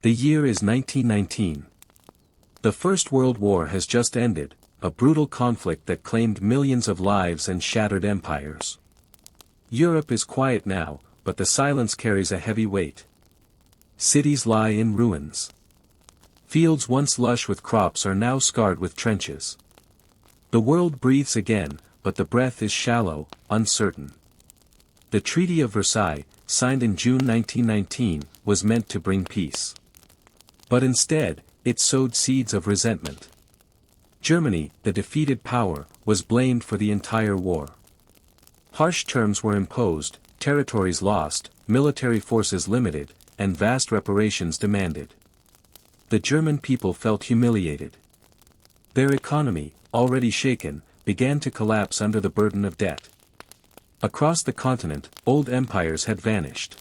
The year is 1919. The First World War has just ended, a brutal conflict that claimed millions of lives and shattered empires. Europe is quiet now, but the silence carries a heavy weight. Cities lie in ruins. Fields once lush with crops are now scarred with trenches. The world breathes again, but the breath is shallow, uncertain. The Treaty of Versailles, signed in June 1919, was meant to bring peace. But instead, it sowed seeds of resentment. Germany, the defeated power, was blamed for the entire war. Harsh terms were imposed, territories lost, military forces limited, and vast reparations demanded. The German people felt humiliated. Their economy, already shaken, began to collapse under the burden of debt. Across the continent, old empires had vanished.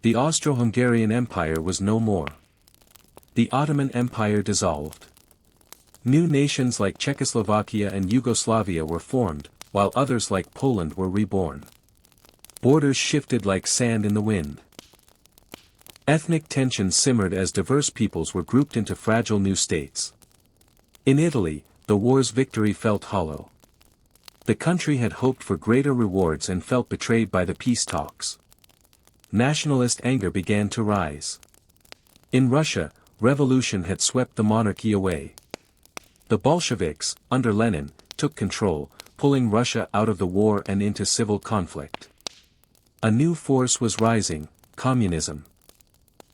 The Austro-Hungarian Empire was no more. The Ottoman Empire dissolved. New nations like Czechoslovakia and Yugoslavia were formed, while others like Poland were reborn. Borders shifted like sand in the wind. Ethnic tensions simmered as diverse peoples were grouped into fragile new states. In Italy, the war's victory felt hollow. The country had hoped for greater rewards and felt betrayed by the peace talks. Nationalist anger began to rise. In Russia, revolution had swept the monarchy away. The Bolsheviks, under Lenin, took control, pulling Russia out of the war and into civil conflict. A new force was rising, communism.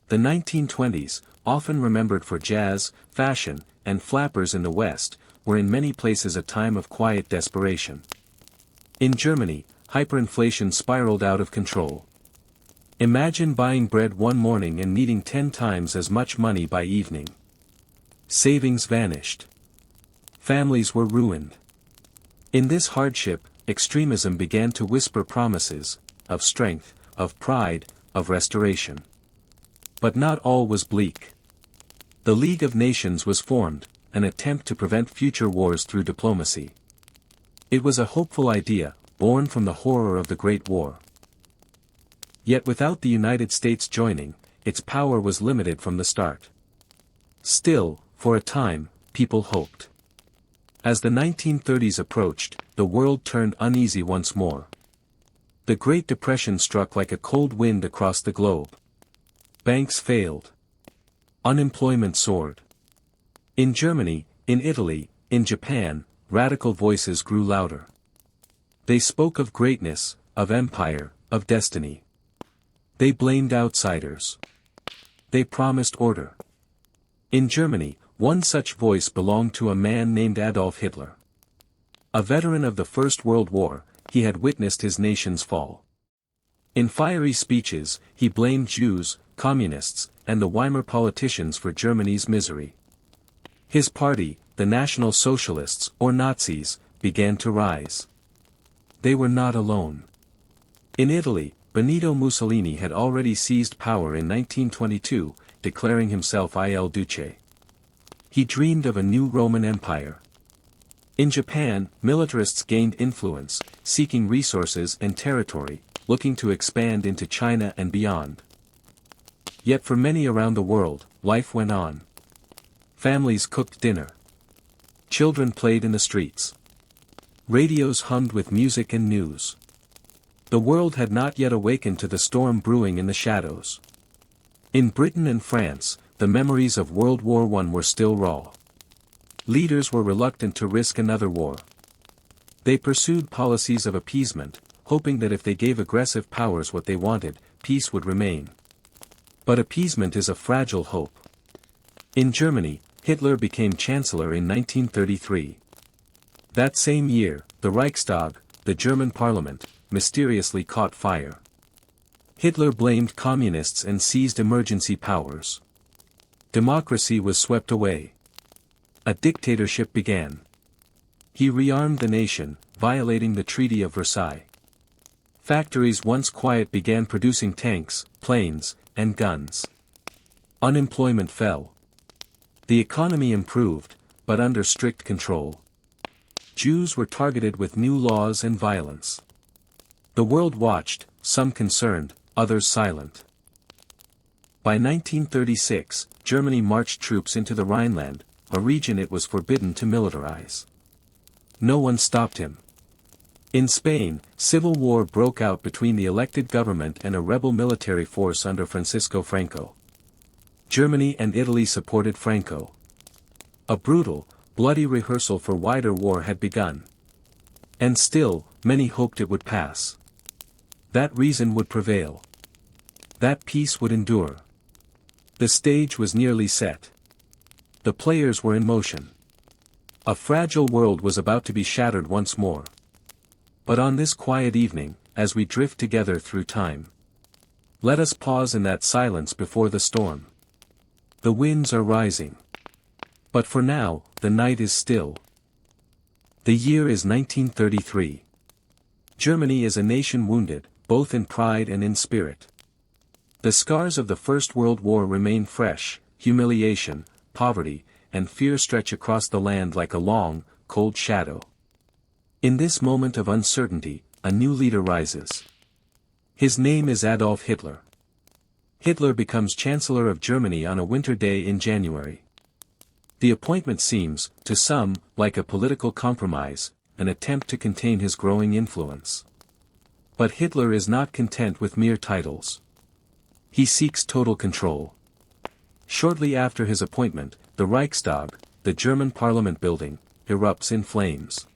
The 1920s, often remembered for jazz, fashion, and flappers in the West, were in many places a time of quiet desperation. In Germany, hyperinflation spiraled out of control. Imagine buying bread one morning and needing 10 times as much money by evening. Savings vanished. Families were ruined. In this hardship, extremism began to whisper promises, of strength, of pride, of restoration. But not all was bleak. The League of Nations was formed, an attempt to prevent future wars through diplomacy. It was a hopeful idea, born from the horror of the Great War. Yet without the United States joining, its power was limited from the start. Still, for a time, people hoped. As the 1930s approached, the world turned uneasy once more. The Great Depression struck like a cold wind across the globe. Banks failed. Unemployment soared. In Germany, in Italy, in Japan, radical voices grew louder. They spoke of greatness, of empire, of destiny. They blamed outsiders. They promised order. In Germany, one such voice belonged to a man named Adolf Hitler. A veteran of the First World War, he had witnessed his nation's fall. In fiery speeches, he blamed Jews, communists, and the Weimar politicians for Germany's misery. His party, the National Socialists, or Nazis, began to rise. They were not alone. In Italy, Benito Mussolini had already seized power in 1922, declaring himself Il Duce. He dreamed of a new Roman Empire. In Japan, militarists gained influence, seeking resources and territory, looking to expand into China and beyond. Yet for many around the world, life went on. Families cooked dinner. Children played in the streets. Radios hummed with music and news. The world had not yet awakened to the storm brewing in the shadows. In Britain and France, the memories of World War I were still raw. Leaders were reluctant to risk another war. They pursued policies of appeasement, hoping that if they gave aggressive powers what they wanted, peace would remain. But appeasement is a fragile hope. In Germany, Hitler became chancellor in 1933. That same year, the Reichstag, the German parliament, mysteriously caught fire. Hitler blamed communists and seized emergency powers. Democracy was swept away. A dictatorship began. He rearmed the nation, violating the Treaty of Versailles. Factories once quiet began producing tanks, planes, and guns. Unemployment fell. The economy improved, but under strict control. Jews were targeted with new laws and violence. The world watched, some concerned, others silent. By 1936, Germany marched troops into the Rhineland, a region it was forbidden to militarize. No one stopped him. In Spain, civil war broke out between the elected government and a rebel military force under Francisco Franco. Germany and Italy supported Franco. A brutal, bloody rehearsal for wider war had begun. And still, many hoped it would pass. That reason would prevail. That peace would endure. The stage was nearly set. The players were in motion. A fragile world was about to be shattered once more. But on this quiet evening, as we drift together through time, let us pause in that silence before the storm. The winds are rising. But for now, the night is still. The year is 1933. Germany is a nation wounded, both in pride and in spirit. The scars of the First World War remain fresh. Humiliation, poverty, and fear stretch across the land like a long, cold shadow. In this moment of uncertainty, a new leader rises. His name is Adolf Hitler. Hitler becomes Chancellor of Germany on a winter day in January. The appointment seems, to some, like a political compromise, an attempt to contain his growing influence. But Hitler is not content with mere titles. He seeks total control. Shortly after his appointment, the Reichstag, the German parliament building, erupts in flames.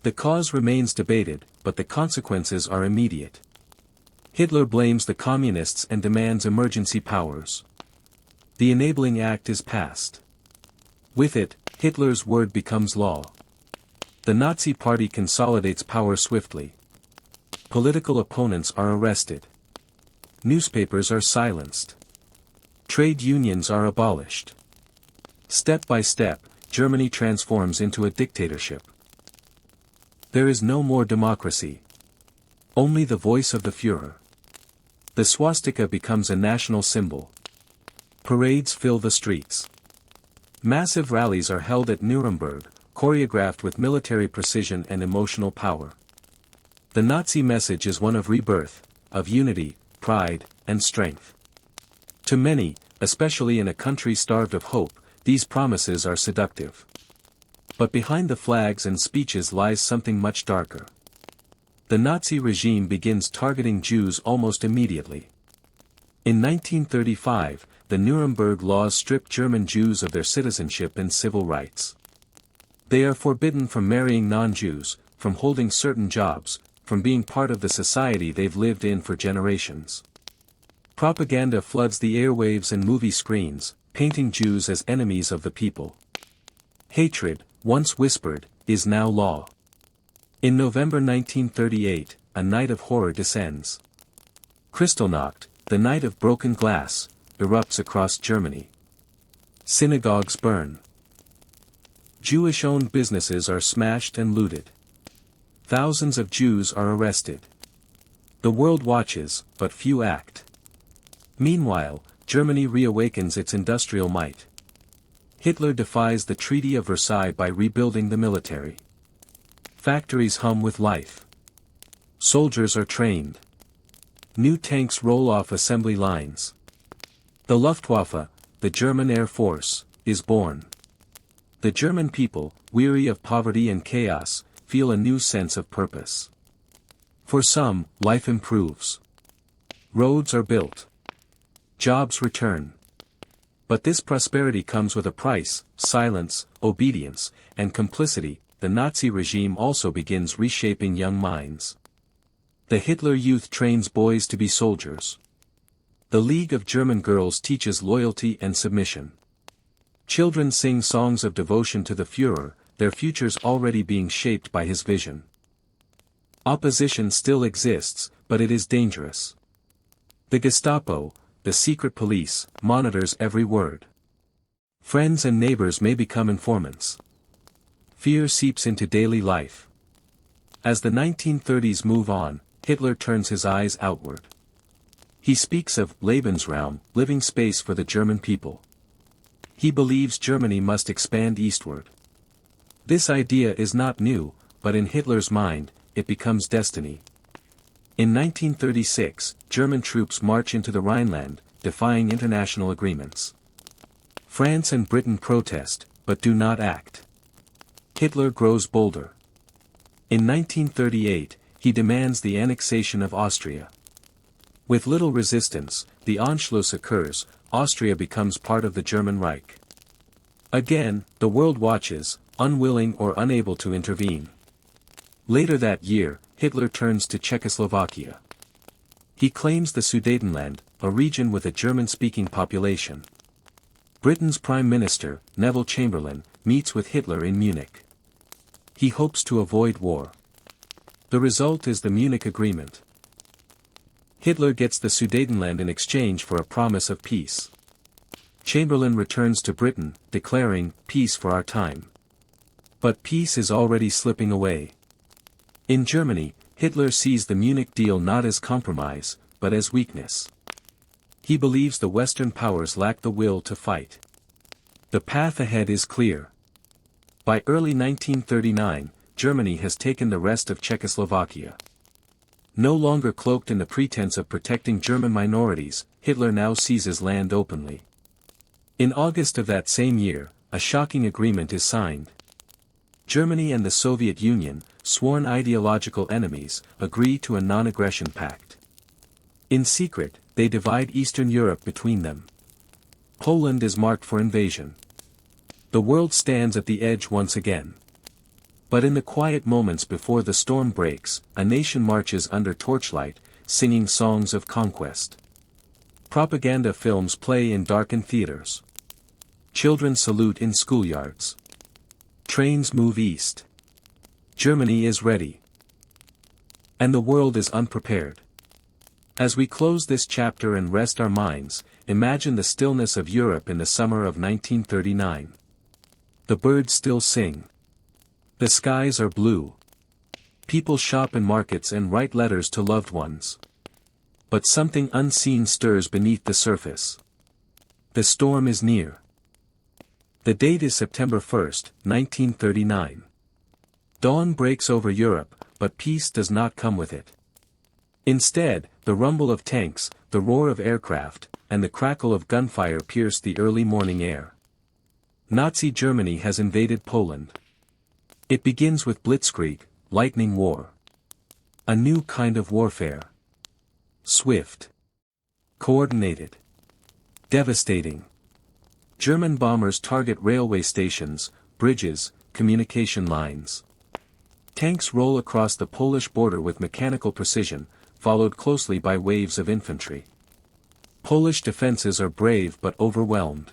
The cause remains debated, but the consequences are immediate. Hitler blames the communists and demands emergency powers. The Enabling Act is passed. With it, Hitler's word becomes law. The Nazi Party consolidates power swiftly. Political opponents are arrested. Newspapers are silenced. Trade unions are abolished. Step by step, Germany transforms into a dictatorship. There is no more democracy. Only the voice of the Führer. The swastika becomes a national symbol. Parades fill the streets. Massive rallies are held at Nuremberg, choreographed with military precision and emotional power. The Nazi message is one of rebirth, of unity, pride, and strength. To many, especially in a country starved of hope, these promises are seductive. But behind the flags and speeches lies something much darker. The Nazi regime begins targeting Jews almost immediately. In 1935, the Nuremberg laws strip German Jews of their citizenship and civil rights. They are forbidden from marrying non-Jews, from holding certain jobs, from being part of the society they've lived in for generations. Propaganda floods the airwaves and movie screens, painting Jews as enemies of the people. Hatred, once whispered, is now law. In November 1938, a night of horror descends. Kristallnacht, the night of broken glass, erupts across Germany. Synagogues burn. Jewish-owned businesses are smashed and looted. Thousands of Jews are arrested. The world watches, but few act. Meanwhile, Germany reawakens its industrial might. Hitler defies the Treaty of Versailles by rebuilding the military. Factories hum with life. Soldiers are trained. New tanks roll off assembly lines. The Luftwaffe, the German Air Force, is born. The German people, weary of poverty and chaos, feel a new sense of purpose. For some, life improves. Roads are built. Jobs return. But this prosperity comes with a price: silence, obedience, and complicity. The Nazi regime also begins reshaping young minds. The Hitler Youth trains boys to be soldiers. The League of German Girls teaches loyalty and submission. Children sing songs of devotion to the Führer, their futures already being shaped by his vision. Opposition still exists, but it is dangerous. The Gestapo, the secret police, monitors every word. Friends and neighbors may become informants. Fear seeps into daily life. As the 1930s move on, Hitler turns his eyes outward. He speaks of Lebensraum, living space for the German people. He believes Germany must expand eastward. This idea is not new, but in Hitler's mind, it becomes destiny. In 1936, German troops march into the Rhineland, defying international agreements. France and Britain protest, but do not act. Hitler grows bolder. In 1938, he demands the annexation of Austria. With little resistance, the Anschluss occurs, Austria becomes part of the German Reich. Again, the world watches, unwilling or unable to intervene. Later that year, Hitler turns to Czechoslovakia. He claims the Sudetenland, a region with a German-speaking population. Britain's Prime Minister, Neville Chamberlain, meets with Hitler in Munich. He hopes to avoid war. The result is the Munich Agreement. Hitler gets the Sudetenland in exchange for a promise of peace. Chamberlain returns to Britain, declaring, "Peace for our time." But peace is already slipping away. In Germany, Hitler sees the Munich deal not as compromise, but as weakness. He believes the Western powers lack the will to fight. The path ahead is clear. By early 1939, Germany has taken the rest of Czechoslovakia. No longer cloaked in the pretense of protecting German minorities, Hitler now seizes land openly. In August of that same year, a shocking agreement is signed. Germany and the Soviet Union, sworn ideological enemies, agree to a non-aggression pact. In secret, they divide Eastern Europe between them. Poland is marked for invasion. The world stands at the edge once again. But in the quiet moments before the storm breaks, a nation marches under torchlight, singing songs of conquest. Propaganda films play in darkened theaters. Children salute in schoolyards. Trains move east. Germany is ready. And the world is unprepared. As we close this chapter and rest our minds, imagine the stillness of Europe in the summer of 1939. The birds still sing. The skies are blue. People shop in markets and write letters to loved ones. But something unseen stirs beneath the surface. The storm is near. The date is September 1, 1939. Dawn breaks over Europe, but peace does not come with it. Instead, the rumble of tanks, the roar of aircraft, and the crackle of gunfire pierce the early morning air. Nazi Germany has invaded Poland. It begins with Blitzkrieg, lightning war. A new kind of warfare. Swift. Coordinated. Devastating. German bombers target railway stations, bridges, communication lines. Tanks roll across the Polish border with mechanical precision, followed closely by waves of infantry. Polish defenses are brave but overwhelmed.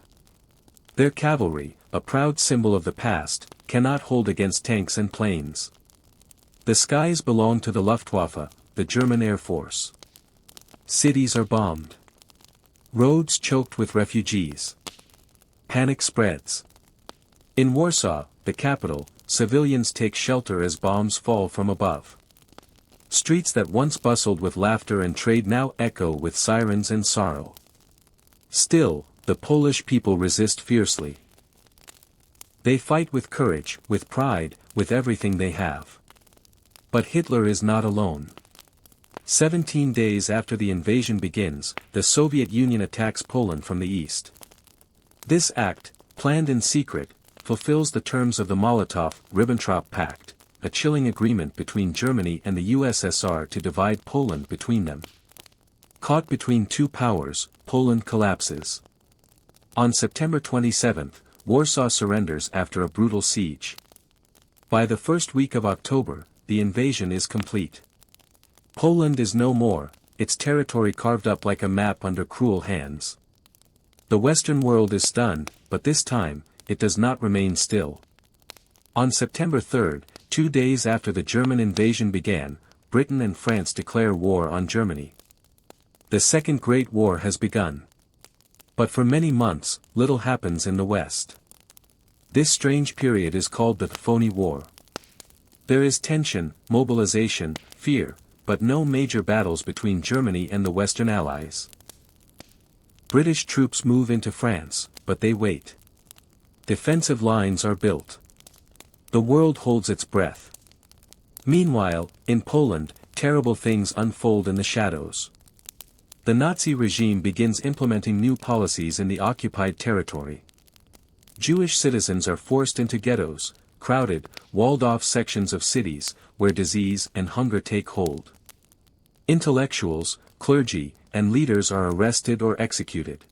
Their cavalry, a proud symbol of the past, cannot hold against tanks and planes. The skies belong to the Luftwaffe, the German Air Force. Cities are bombed. Roads choked with refugees. Panic spreads. In Warsaw, the capital, civilians take shelter as bombs fall from above. Streets that once bustled with laughter and trade now echo with sirens and sorrow. Still, the Polish people resist fiercely. They fight with courage, with pride, with everything they have. But Hitler is not alone. 17 days after the invasion begins, the Soviet Union attacks Poland from the east. This act, planned in secret, fulfills the terms of the Molotov-Ribbentrop Pact, a chilling agreement between Germany and the USSR to divide Poland between them. Caught between two powers, Poland collapses. On September 27, Warsaw surrenders after a brutal siege. By the first week of October, the invasion is complete. Poland is no more, its territory carved up like a map under cruel hands. The Western world is stunned, but this time, it does not remain still. On September 3, 2 days after the German invasion began, Britain and France declare war on Germany. The Second Great War has begun. But for many months, little happens in the West. This strange period is called the Phony War. There is tension, mobilization, fear, but no major battles between Germany and the Western Allies. British troops move into France, but they wait. Defensive lines are built. The world holds its breath. Meanwhile, in Poland, terrible things unfold in the shadows. The Nazi regime begins implementing new policies in the occupied territory. Jewish citizens are forced into ghettos, crowded, walled-off sections of cities, where disease and hunger take hold. Intellectuals, clergy, and leaders are arrested or executed.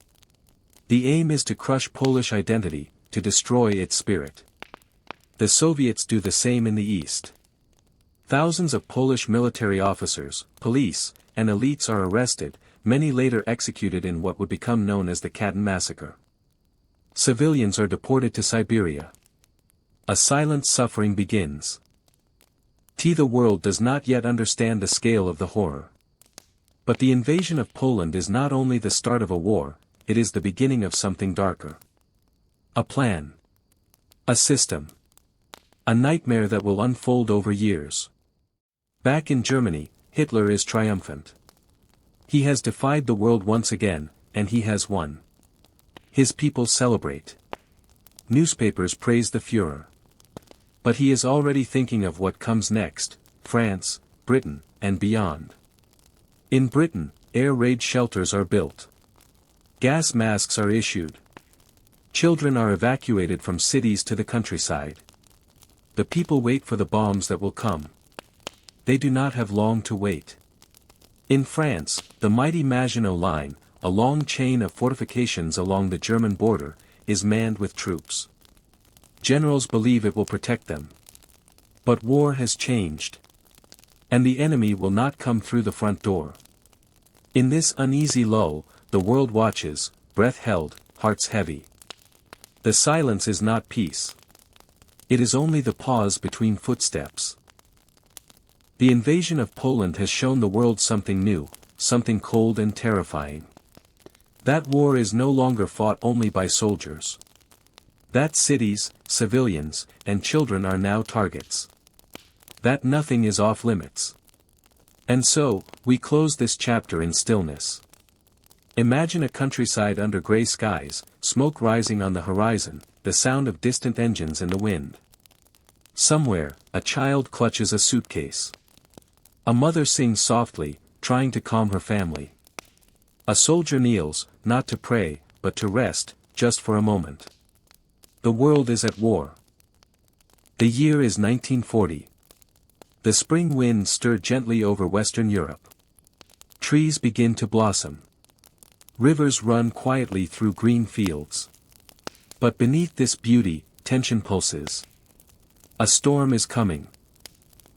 The aim is to crush Polish identity, to destroy its spirit. The Soviets do the same in the East. Thousands of Polish military officers, police, and elites are arrested, many later executed in what would become known as the Katyn massacre. Civilians are deported to Siberia. A silent suffering begins. The world does not yet understand the scale of the horror. But the invasion of Poland is not only the start of a war, it is the beginning of something darker. A plan. A system. A nightmare that will unfold over years. Back in Germany, Hitler is triumphant. He has defied the world once again, and he has won. His people celebrate. Newspapers praise the Führer. But he is already thinking of what comes next, France, Britain, and beyond. In Britain, air raid shelters are built. Gas masks are issued. Children are evacuated from cities to the countryside. The people wait for the bombs that will come. They do not have long to wait. In France, the mighty Maginot Line, a long chain of fortifications along the German border, is manned with troops. Generals believe it will protect them. But war has changed. And the enemy will not come through the front door. In this uneasy lull, the world watches, breath held, hearts heavy. The silence is not peace. It is only the pause between footsteps. The invasion of Poland has shown the world something new, something cold and terrifying. That war is no longer fought only by soldiers. That cities, civilians, and children are now targets. That nothing is off limits. And so, we close this chapter in stillness. Imagine a countryside under gray skies, smoke rising on the horizon, the sound of distant engines in the wind. Somewhere, a child clutches a suitcase. A mother sings softly, trying to calm her family. A soldier kneels, not to pray, but to rest, just for a moment. The world is at war. The year is 1940. The spring wind stirred gently over Western Europe. Trees begin to blossom. Rivers run quietly through green fields. But beneath this beauty, tension pulses. A storm is coming.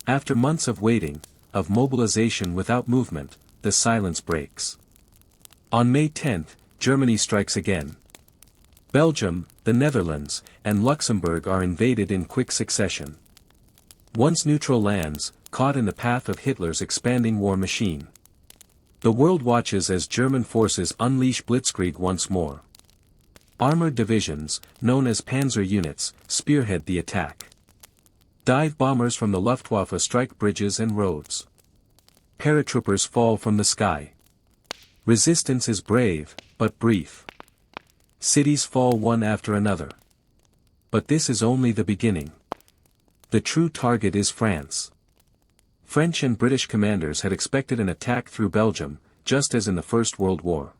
After months of waiting, of mobilization without movement, the silence breaks. On May 10, Germany strikes again. Belgium, the Netherlands, and Luxembourg are invaded in quick succession. Once neutral lands, caught in the path of Hitler's expanding war machine. The world watches as German forces unleash Blitzkrieg once more. Armored divisions, known as panzer units, spearhead the attack. Dive bombers from the Luftwaffe strike bridges and roads. Paratroopers fall from the sky. Resistance is brave, but brief. Cities fall one after another. But this is only the beginning. The true target is France. French and British commanders had expected an attack through Belgium, just as in the First World War.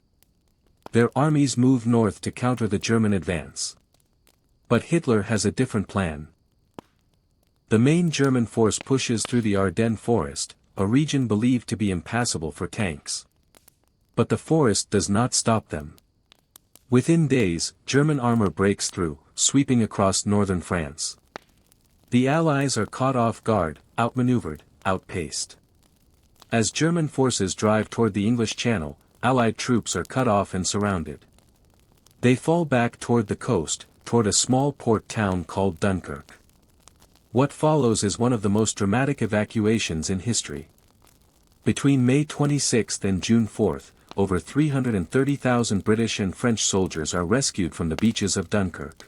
Their armies moved north to counter the German advance. But Hitler has a different plan. The main German force pushes through the Ardennes forest, a region believed to be impassable for tanks. But the forest does not stop them. Within days, German armor breaks through, sweeping across northern France. The Allies are caught off guard, outmaneuvered, outpaced. As German forces drive toward the English Channel, Allied troops are cut off and surrounded. They fall back toward the coast, toward a small port town called Dunkirk. What follows is one of the most dramatic evacuations in history. Between May 26 and June 4, over 330,000 British and French soldiers are rescued from the beaches of Dunkirk.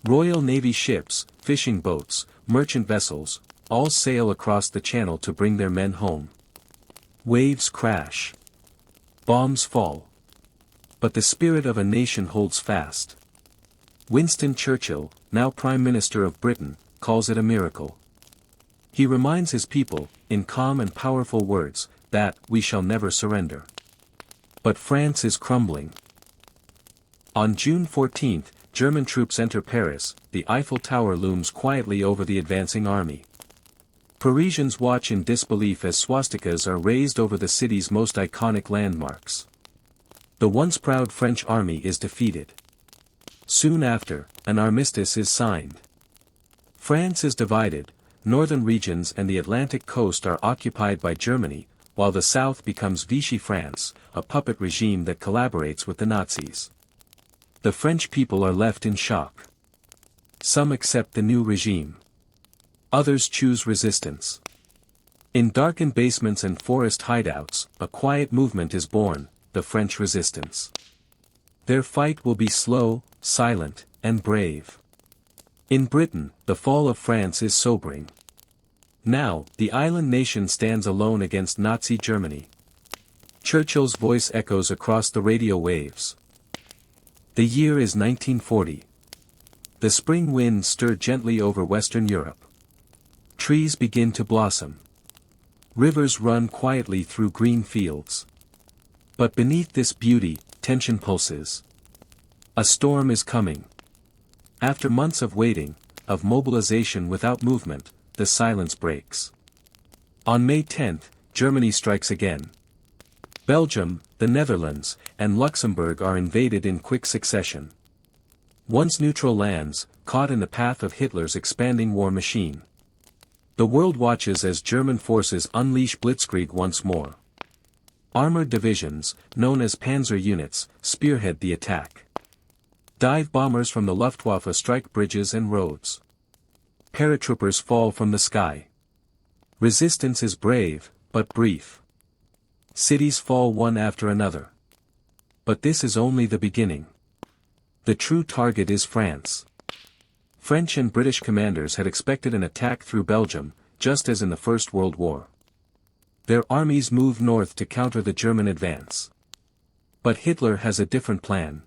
Royal Navy ships, fishing boats, merchant vessels, all sail across the channel to bring their men home. Waves crash. Bombs fall. But the spirit of a nation holds fast. Winston Churchill, now Prime Minister of Britain, calls it a miracle. He reminds his people, in calm and powerful words, that we shall never surrender. But France is crumbling. On June 14, German troops enter Paris, the Eiffel Tower looms quietly over the advancing army. Parisians watch in disbelief as swastikas are raised over the city's most iconic landmarks. The once proud French army is defeated. Soon after, an armistice is signed. France is divided, northern regions and the Atlantic coast are occupied by Germany, while the south becomes Vichy France, a puppet regime that collaborates with the Nazis. The French people are left in shock. Some accept the new regime. Others choose resistance. In darkened basements and forest hideouts, a quiet movement is born, the French resistance. Their fight will be slow, silent, and brave. In Britain, the fall of France is sobering. Now, the island nation stands alone against Nazi Germany. Churchill's voice echoes across the radio waves. The year is 1940. The spring winds stir gently over Western Europe. Trees begin to blossom. Rivers run quietly through green fields. But beneath this beauty, tension pulses. A storm is coming. After months of waiting, of mobilization without movement, the silence breaks. On May 10, Germany strikes again. Belgium, the Netherlands, and Luxembourg are invaded in quick succession. Once neutral lands, caught in the path of Hitler's expanding war machine. The world watches as German forces unleash Blitzkrieg once more. Armored divisions, known as panzer units, spearhead the attack. Dive bombers from the Luftwaffe strike bridges and roads. Paratroopers fall from the sky. Resistance is brave, but brief. Cities fall one after another. But this is only the beginning. The true target is France. French and British commanders had expected an attack through Belgium, just as in the First World War. Their armies moved north to counter the German advance. But Hitler has a different plan.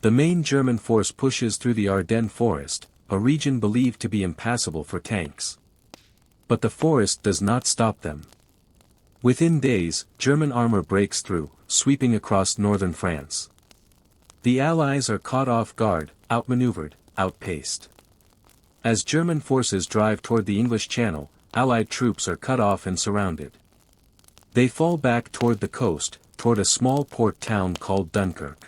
The main German force pushes through the Ardennes forest, a region believed to be impassable for tanks. But the forest does not stop them. Within days, German armor breaks through, sweeping across northern France. The Allies are caught off guard, outmaneuvered, outpaced. As German forces drive toward the English Channel, Allied troops are cut off and surrounded. They fall back toward the coast, toward a small port town called Dunkirk.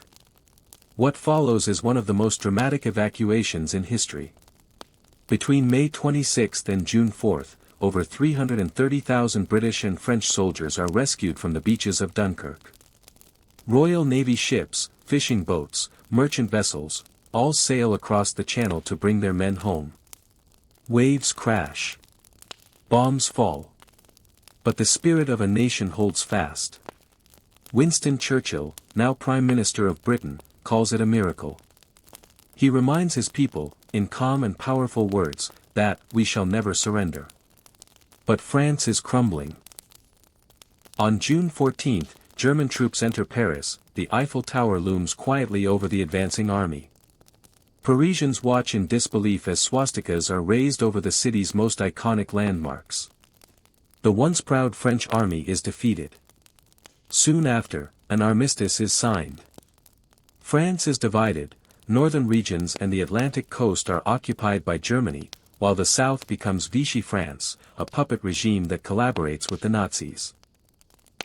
What follows is one of the most dramatic evacuations in history. Between May 26 and June 4, over 330,000 British and French soldiers are rescued from the beaches of Dunkirk. Royal Navy ships, fishing boats, merchant vessels, all sail across the channel to bring their men home. Waves crash. Bombs fall. But the spirit of a nation holds fast. Winston Churchill, now Prime Minister of Britain, calls it a miracle. He reminds his people, in calm and powerful words, that we shall never surrender. But France is crumbling. On June 14, German troops enter Paris, the Eiffel Tower looms quietly over the advancing army. Parisians watch in disbelief as swastikas are raised over the city's most iconic landmarks. The once proud French army is defeated. Soon after, an armistice is signed. France is divided, northern regions and the Atlantic coast are occupied by Germany, while the south becomes Vichy France, a puppet regime that collaborates with the Nazis.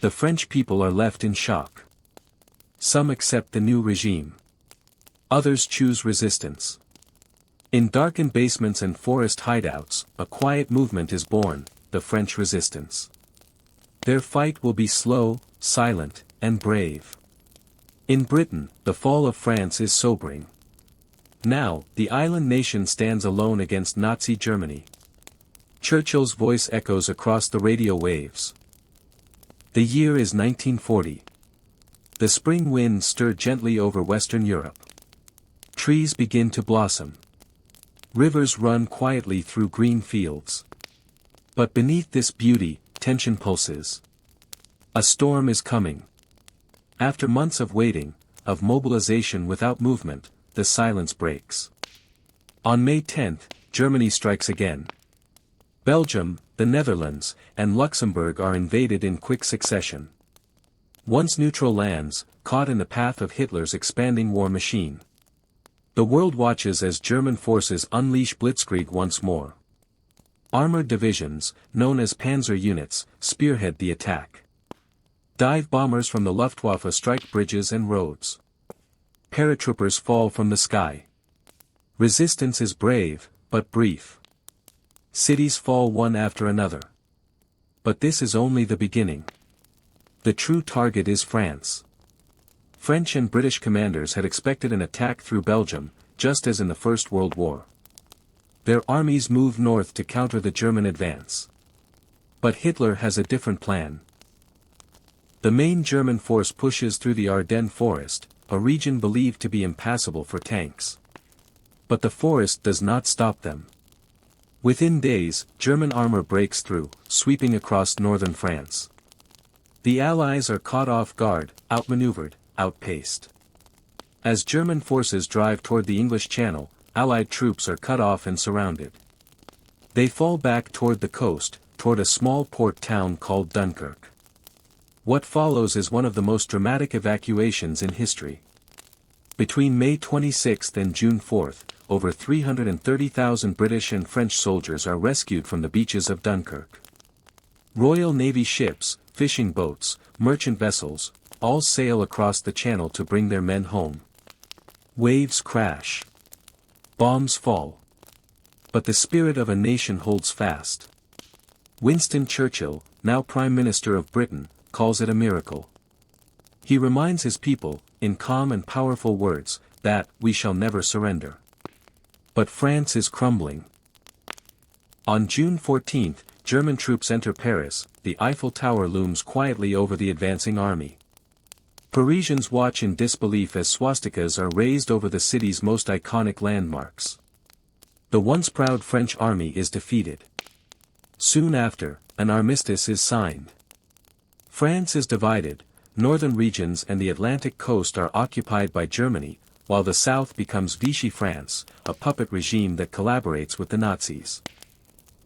The French people are left in shock. Some accept the new regime. Others choose resistance. In darkened basements and forest hideouts, a quiet movement is born, the French resistance. Their fight will be slow, silent, and brave. In Britain, the fall of France is sobering. Now, the island nation stands alone against Nazi Germany. Churchill's voice echoes across the radio waves. The year is 1940. The spring winds stir gently over Western Europe. Trees begin to blossom. Rivers run quietly through green fields. But beneath this beauty, tension pulses. A storm is coming. After months of waiting, of mobilization without movement, the silence breaks. On May 10, Germany strikes again. Belgium, the Netherlands, and Luxembourg are invaded in quick succession. Once neutral lands, caught in the path of Hitler's expanding war machine. The world watches as German forces unleash Blitzkrieg once more. Armored divisions, known as panzer units, spearhead the attack. Dive bombers from the Luftwaffe strike bridges and roads. Paratroopers fall from the sky. Resistance is brave, but brief. Cities fall one after another. But this is only the beginning. The true target is France. French and British commanders had expected an attack through Belgium, just as in the First World War. Their armies moved north to counter the German advance. But Hitler has a different plan. The main German force pushes through the Ardennes forest, a region believed to be impassable for tanks. But the forest does not stop them. Within days, German armor breaks through, sweeping across northern France. The Allies are caught off guard, outmaneuvered, outpaced. As German forces drive toward the English Channel, Allied troops are cut off and surrounded. They fall back toward the coast, toward a small port town called Dunkirk. What follows is one of the most dramatic evacuations in history. Between May 26 and June 4, over 330,000 British and French soldiers are rescued from the beaches of Dunkirk. Royal Navy ships, fishing boats, merchant vessels, all sail across the channel to bring their men home. Waves crash. Bombs fall. But the spirit of a nation holds fast. Winston Churchill, now Prime Minister of Britain, calls it a miracle. He reminds his people, in calm and powerful words, that we shall never surrender. But France is crumbling. On June 14, German troops enter Paris, the Eiffel Tower looms quietly over the advancing army. Parisians watch in disbelief as swastikas are raised over the city's most iconic landmarks. The once proud French army is defeated. Soon after, an armistice is signed. France is divided, northern regions and the Atlantic coast are occupied by Germany, while the south becomes Vichy France, a puppet regime that collaborates with the Nazis.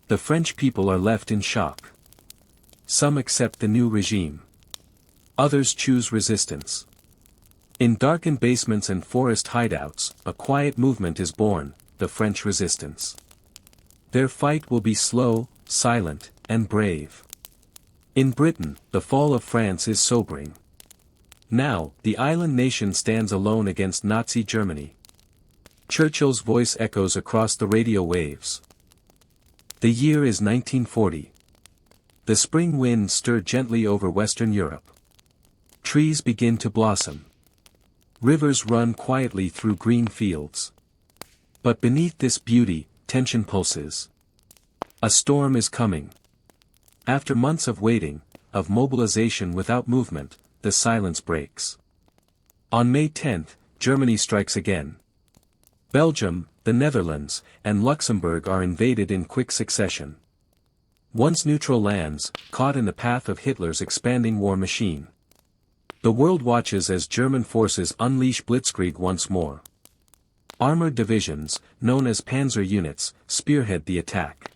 The French people are left in shock. Some accept the new regime. Others choose resistance. In darkened basements and forest hideouts, a quiet movement is born, the French resistance. Their fight will be slow, silent, and brave. In Britain, the fall of France is sobering. Now, the island nation stands alone against Nazi Germany. Churchill's voice echoes across the radio waves. The year is 1940. The spring winds stir gently over Western Europe. Trees begin to blossom. Rivers run quietly through green fields. But beneath this beauty, tension pulses. A storm is coming. After months of waiting, of mobilization without movement, the silence breaks. On May 10, Germany strikes again. Belgium, the Netherlands, and Luxembourg are invaded in quick succession. Once neutral lands, caught in the path of Hitler's expanding war machine. The world watches as German forces unleash Blitzkrieg once more. Armored divisions, known as panzer units, spearhead the attack.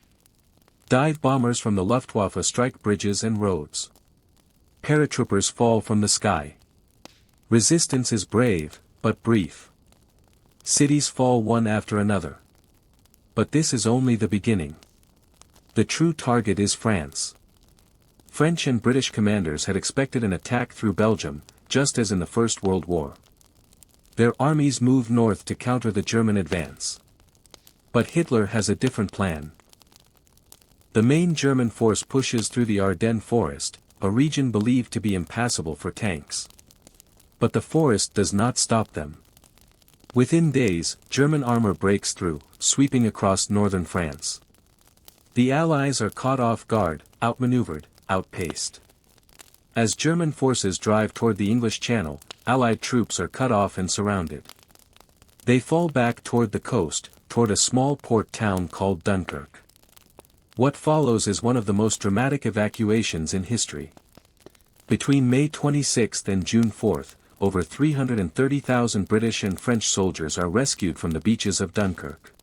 Dive bombers from the Luftwaffe strike bridges and roads. Paratroopers fall from the sky. Resistance is brave, but brief. Cities fall one after another. But this is only the beginning. The true target is France. French and British commanders had expected an attack through Belgium, just as in the First World War. Their armies moved north to counter the German advance. But Hitler has a different plan. The main German force pushes through the Ardennes forest, a region believed to be impassable for tanks. But the forest does not stop them. Within days, German armor breaks through, sweeping across northern France. The Allies are caught off guard, outmaneuvered, outpaced. As German forces drive toward the English Channel, Allied troops are cut off and surrounded. They fall back toward the coast, toward a small port town called Dunkirk. What follows is one of the most dramatic evacuations in history. Between May 26 and June 4, over 330,000 British and French soldiers are rescued from the beaches of Dunkirk.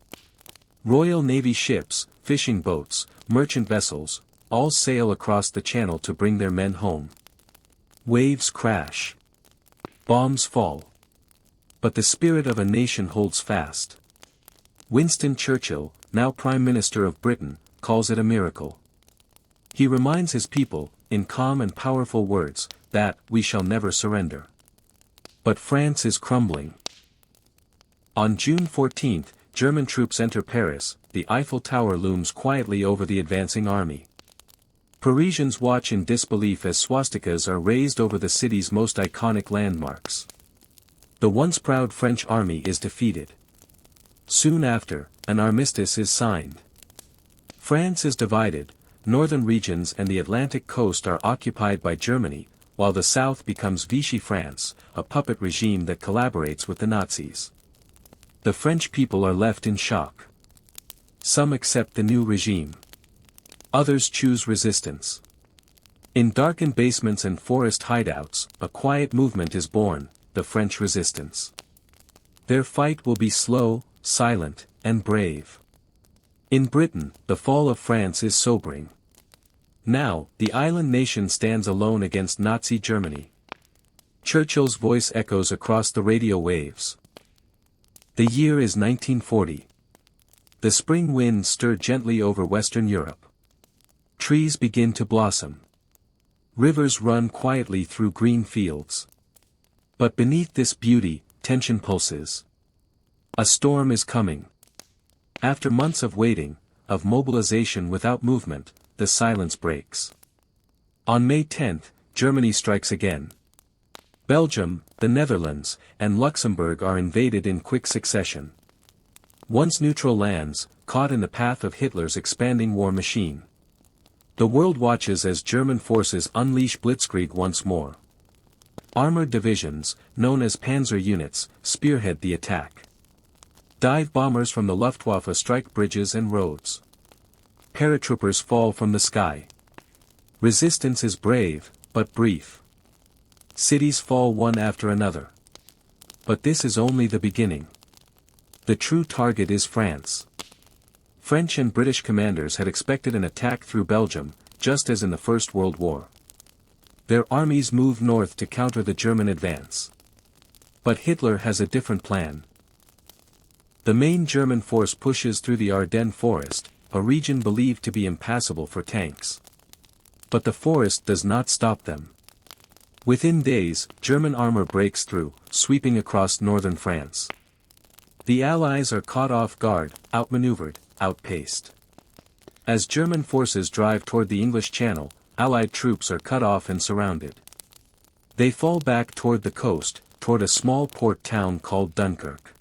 Royal Navy ships, fishing boats, merchant vessels, all sail across the channel to bring their men home. Waves crash. Bombs fall. But the spirit of a nation holds fast. Winston Churchill, now Prime Minister of Britain, calls it a miracle. He reminds his people, in calm and powerful words, that we shall never surrender. But France is crumbling. On June 14, German troops enter Paris, the Eiffel Tower looms quietly over the advancing army. Parisians watch in disbelief as swastikas are raised over the city's most iconic landmarks. The once proud French army is defeated. Soon after, an armistice is signed. France is divided, northern regions and the Atlantic coast are occupied by Germany, while the south becomes Vichy France, a puppet regime that collaborates with the Nazis. The French people are left in shock. Some accept the new regime. Others choose resistance. In darkened basements and forest hideouts, a quiet movement is born, the French resistance. Their fight will be slow, silent, and brave. In Britain, the fall of France is sobering. Now, the island nation stands alone against Nazi Germany. Churchill's voice echoes across the radio waves. The year is 1940. The spring winds stir gently over Western Europe. Trees begin to blossom. Rivers run quietly through green fields. But beneath this beauty, tension pulses. A storm is coming. After months of waiting, of mobilization without movement, the silence breaks. On May 10, Germany strikes again. Belgium, the Netherlands, and Luxembourg are invaded in quick succession. Once neutral lands, caught in the path of Hitler's expanding war machine. The world watches as German forces unleash Blitzkrieg once more. Armored divisions, known as panzer units, spearhead the attack. Dive bombers from the Luftwaffe strike bridges and roads. Paratroopers fall from the sky. Resistance is brave, but brief. Cities fall one after another. But this is only the beginning. The true target is France. French and British commanders had expected an attack through Belgium, just as in the First World War. Their armies moved north to counter the German advance. But Hitler has a different plan. The main German force pushes through the Ardennes forest, a region believed to be impassable for tanks. But the forest does not stop them. Within days, German armor breaks through, sweeping across northern France. The Allies are caught off guard, outmaneuvered, outpaced. As German forces drive toward the English Channel, Allied troops are cut off and surrounded. They fall back toward the coast, toward a small port town called Dunkirk.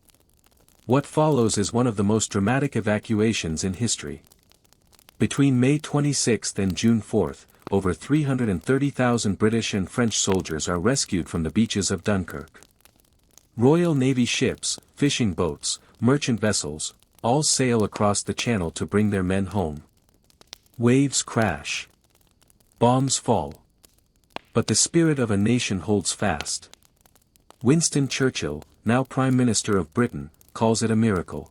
What follows is one of the most dramatic evacuations in history. Between May 26 and June 4, over 330,000 British and French soldiers are rescued from the beaches of Dunkirk. Royal Navy ships, fishing boats, merchant vessels, all sail across the channel to bring their men home. Waves crash. Bombs fall. But the spirit of a nation holds fast. Winston Churchill, now Prime Minister of Britain, calls it a miracle.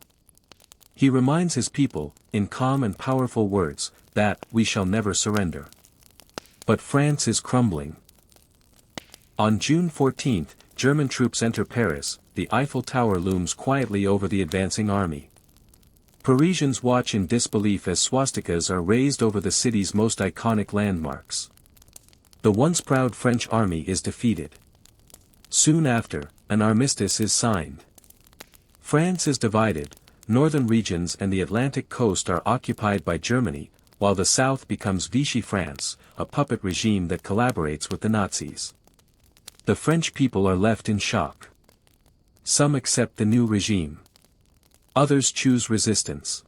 He reminds his people, in calm and powerful words, that we shall never surrender. But France is crumbling. On June 14, German troops enter Paris, the Eiffel Tower looms quietly over the advancing army. Parisians watch in disbelief as swastikas are raised over the city's most iconic landmarks. The once proud French army is defeated. Soon after, an armistice is signed. France is divided, northern regions and the Atlantic coast are occupied by Germany, while the south becomes Vichy France, a puppet regime that collaborates with the Nazis. The French people are left in shock. Some accept the new regime. Others choose resistance.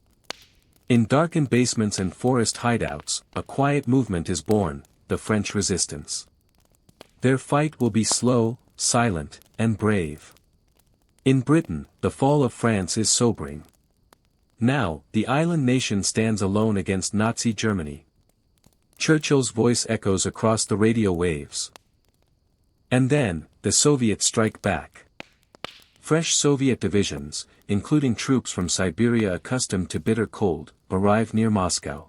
In darkened basements and forest hideouts, a quiet movement is born, the French resistance. Their fight will be slow, silent, and brave. In Britain, the fall of France is sobering. Now, the island nation stands alone against Nazi Germany. Churchill's voice echoes across the radio waves. And then, the Soviets strike back. Fresh Soviet divisions, including troops from Siberia accustomed to bitter cold, arrive near Moscow.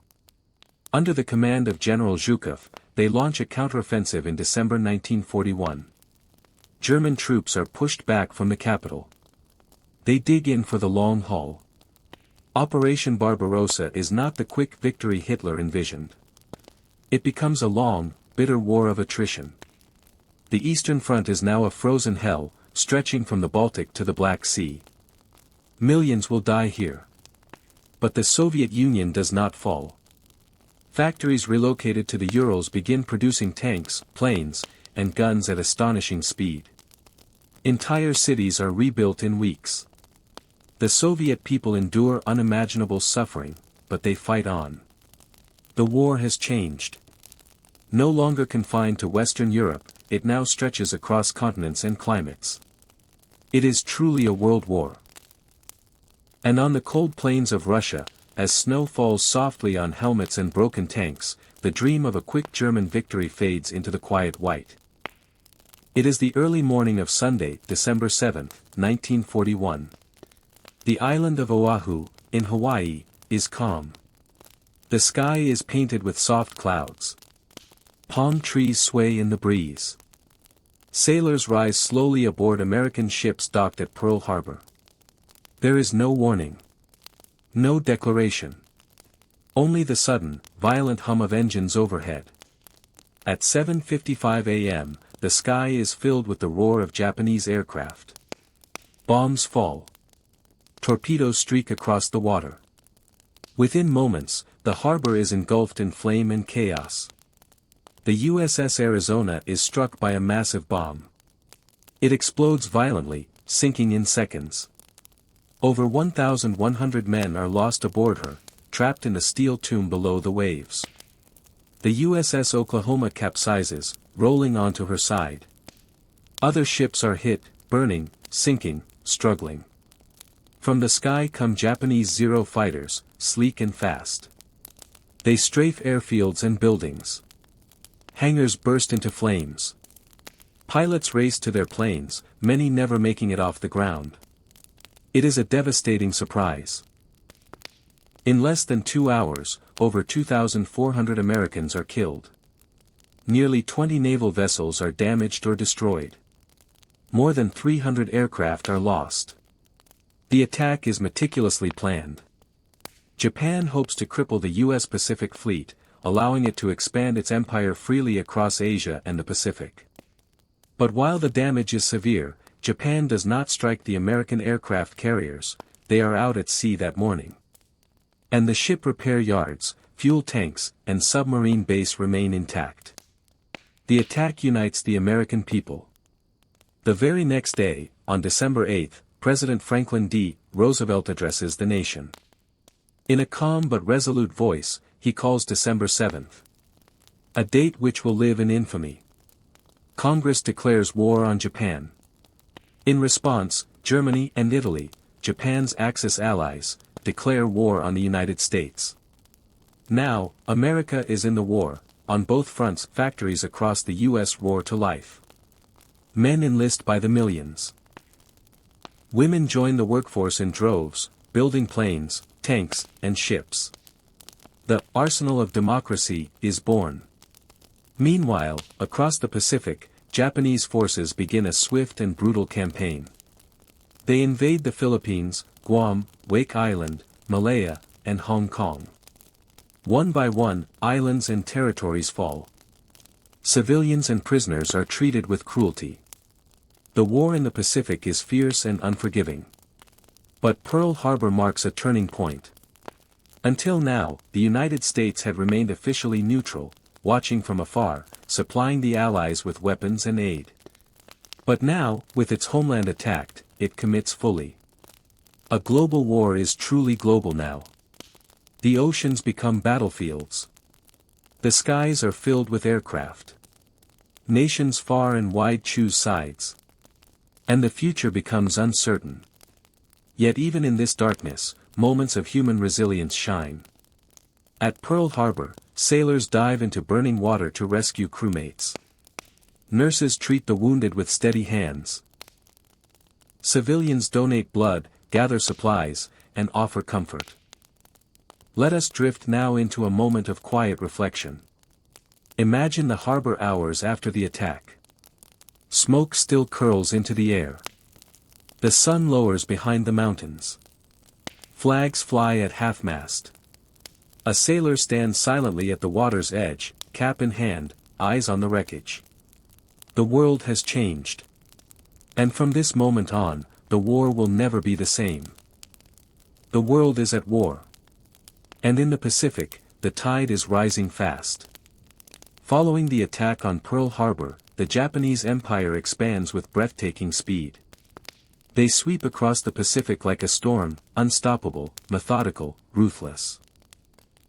Under the command of General Zhukov, they launch a counteroffensive in December 1941. German troops are pushed back from the capital. They dig in for the long haul. Operation Barbarossa is not the quick victory Hitler envisioned. It becomes a long, bitter war of attrition. The Eastern Front is now a frozen hell, stretching from the Baltic to the Black Sea. Millions will die here. But the Soviet Union does not fall. Factories relocated to the Urals begin producing tanks, planes, and guns at astonishing speed. Entire cities are rebuilt in weeks. The Soviet people endure unimaginable suffering, but they fight on. The war has changed. No longer confined to Western Europe, it now stretches across continents and climates. It is truly a world war. And on the cold plains of Russia, as snow falls softly on helmets and broken tanks, the dream of a quick German victory fades into the quiet white. It is the early morning of Sunday, December 7, 1941. The island of Oahu, in Hawaii, is calm. The sky is painted with soft clouds. Palm trees sway in the breeze. Sailors rise slowly aboard American ships docked at Pearl Harbor. There is no warning. No declaration. Only the sudden, violent hum of engines overhead. At 7:55 a.m., the sky is filled with the roar of Japanese aircraft. Bombs fall. Torpedoes streak across the water. Within moments, the harbor is engulfed in flame and chaos. The USS Arizona is struck by a massive bomb. It explodes violently, sinking in seconds. Over 1,100 men are lost aboard her, trapped in a steel tomb below the waves. The USS Oklahoma capsizes, rolling onto her side. Other ships are hit, burning, sinking, struggling. From the sky come Japanese Zero fighters, sleek and fast. They strafe airfields and buildings. Hangars burst into flames. Pilots race to their planes, many never making it off the ground. It is a devastating surprise. In less than 2 hours, over 2,400 Americans are killed. Nearly 20 naval vessels are damaged or destroyed. More than 300 aircraft are lost. The attack is meticulously planned. Japan hopes to cripple the U.S. Pacific Fleet, allowing it to expand its empire freely across Asia and the Pacific. But while the damage is severe, Japan does not strike the American aircraft carriers. They are out at sea that morning. And the ship repair yards, fuel tanks, and submarine base remain intact. The attack unites the American people. The very next day, on December 8, President Franklin D. Roosevelt addresses the nation. In a calm but resolute voice, he calls December 7. A date which will live in infamy. Congress declares war on Japan. In response, Germany and Italy, Japan's Axis allies, declare war on the United States. Now, America is in the war. On both fronts, factories across the U.S. roar to life. Men enlist by the millions. Women join the workforce in droves, building planes, tanks, and ships. The arsenal of democracy is born. Meanwhile, across the Pacific, Japanese forces begin a swift and brutal campaign. They invade the Philippines, Guam, Wake Island, Malaya, and Hong Kong. One by one, islands and territories fall. Civilians and prisoners are treated with cruelty. The war in the Pacific is fierce and unforgiving. But Pearl Harbor marks a turning point. Until now, the United States had remained officially neutral, watching from afar, supplying the Allies with weapons and aid. But now, with its homeland attacked, it commits fully. A global war is truly global now. The oceans become battlefields. The skies are filled with aircraft. Nations far and wide choose sides. And the future becomes uncertain. Yet even in this darkness, moments of human resilience shine. At Pearl Harbor, sailors dive into burning water to rescue crewmates. Nurses treat the wounded with steady hands. Civilians donate blood, gather supplies, and offer comfort. Let us drift now into a moment of quiet reflection. Imagine the harbor hours after the attack. Smoke still curls into the air. The sun lowers behind the mountains. Flags fly at half-mast. A sailor stands silently at the water's edge, cap in hand, eyes on the wreckage. The world has changed. And from this moment on, the war will never be the same. The world is at war. And in the Pacific, the tide is rising fast. Following the attack on Pearl Harbor, the Japanese Empire expands with breathtaking speed. They sweep across the Pacific like a storm, unstoppable, methodical, ruthless.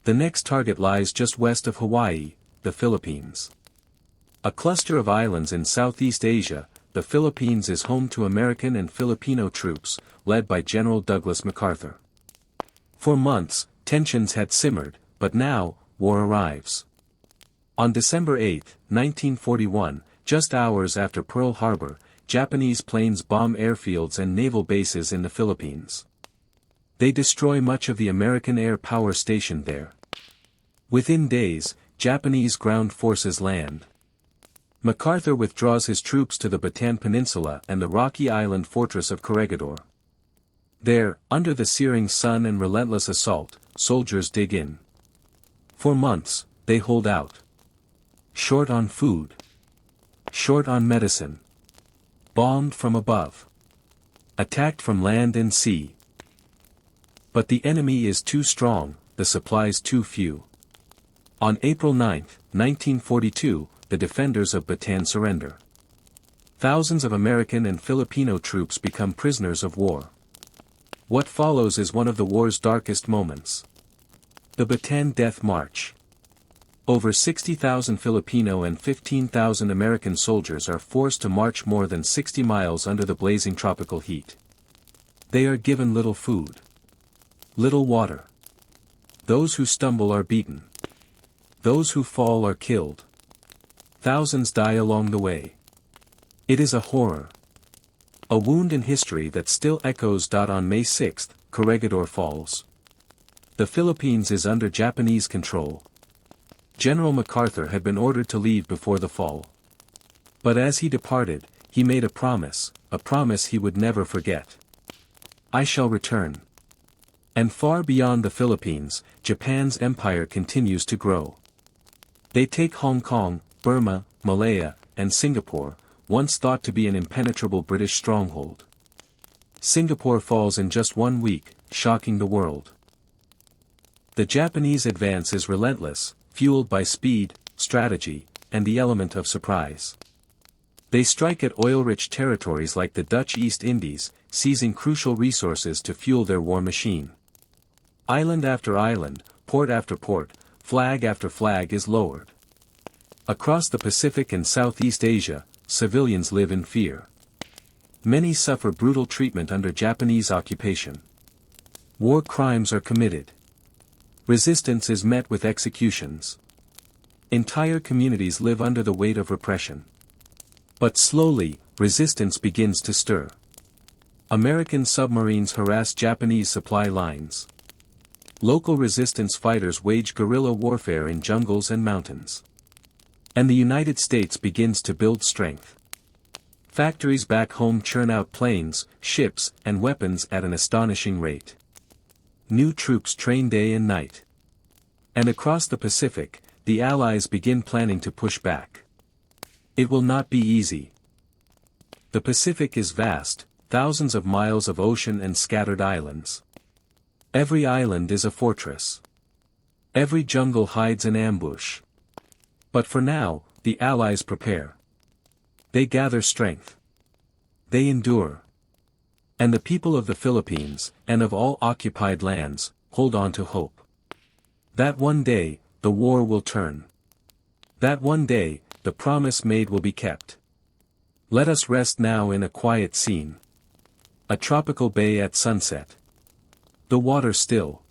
The next target lies just west of Hawaii, the Philippines. A cluster of islands in Southeast Asia, the Philippines is home to American and Filipino troops, led by General Douglas MacArthur. For months, tensions had simmered, but now, war arrives. On December 8, 1941, just hours after Pearl Harbor, Japanese planes bomb airfields and naval bases in the Philippines. They destroy much of the American air power stationed there. Within days, Japanese ground forces land. MacArthur withdraws his troops to the Bataan Peninsula and the rocky island fortress of Corregidor. There, under the searing sun and relentless assault, soldiers dig in. For months, they hold out. Short on food. Short on medicine. Bombed from above. Attacked from land and sea. But the enemy is too strong, the supplies too few. On April 9, 1942, the defenders of Bataan surrender. Thousands of American and Filipino troops become prisoners of war. What follows is one of the war's darkest moments. The Bataan Death March. Over 60,000 Filipino and 15,000 American soldiers are forced to march more than 60 miles under the blazing tropical heat. They are given little food. Little water. Those who stumble are beaten. Those who fall are killed. Thousands die along the way. It is a horror. A wound in history that still echoes. On May 6, Corregidor falls. The Philippines is under Japanese control. General MacArthur had been ordered to leave before the fall. But as he departed, he made a promise he would never forget. I shall return. And far beyond the Philippines, Japan's empire continues to grow. They take Hong Kong, Burma, Malaya, and Singapore, once thought to be an impenetrable British stronghold. Singapore falls in just 1 week, shocking the world. The Japanese advance is relentless, fueled by speed, strategy, and the element of surprise. They strike at oil-rich territories like the Dutch East Indies, seizing crucial resources to fuel their war machine. Island after island, port after port, flag after flag is lowered. Across the Pacific and Southeast Asia, civilians live in fear. Many suffer brutal treatment under Japanese occupation. War crimes are committed. Resistance is met with executions. Entire communities live under the weight of repression. But slowly, resistance begins to stir. American submarines harass Japanese supply lines. Local resistance fighters wage guerrilla warfare in jungles and mountains. And the United States begins to build strength. Factories back home churn out planes, ships, and weapons at an astonishing rate. New troops train day and night. And across the Pacific, the Allies begin planning to push back. It will not be easy. The Pacific is vast, thousands of miles of ocean and scattered islands. Every island is a fortress. Every jungle hides an ambush. But for now, the Allies prepare. They gather strength. They endure. And the people of the Philippines, and of all occupied lands, hold on to hope. That one day, the war will turn. That one day, the promise made will be kept. Let us rest now in a quiet scene. A tropical bay at sunset. The water still.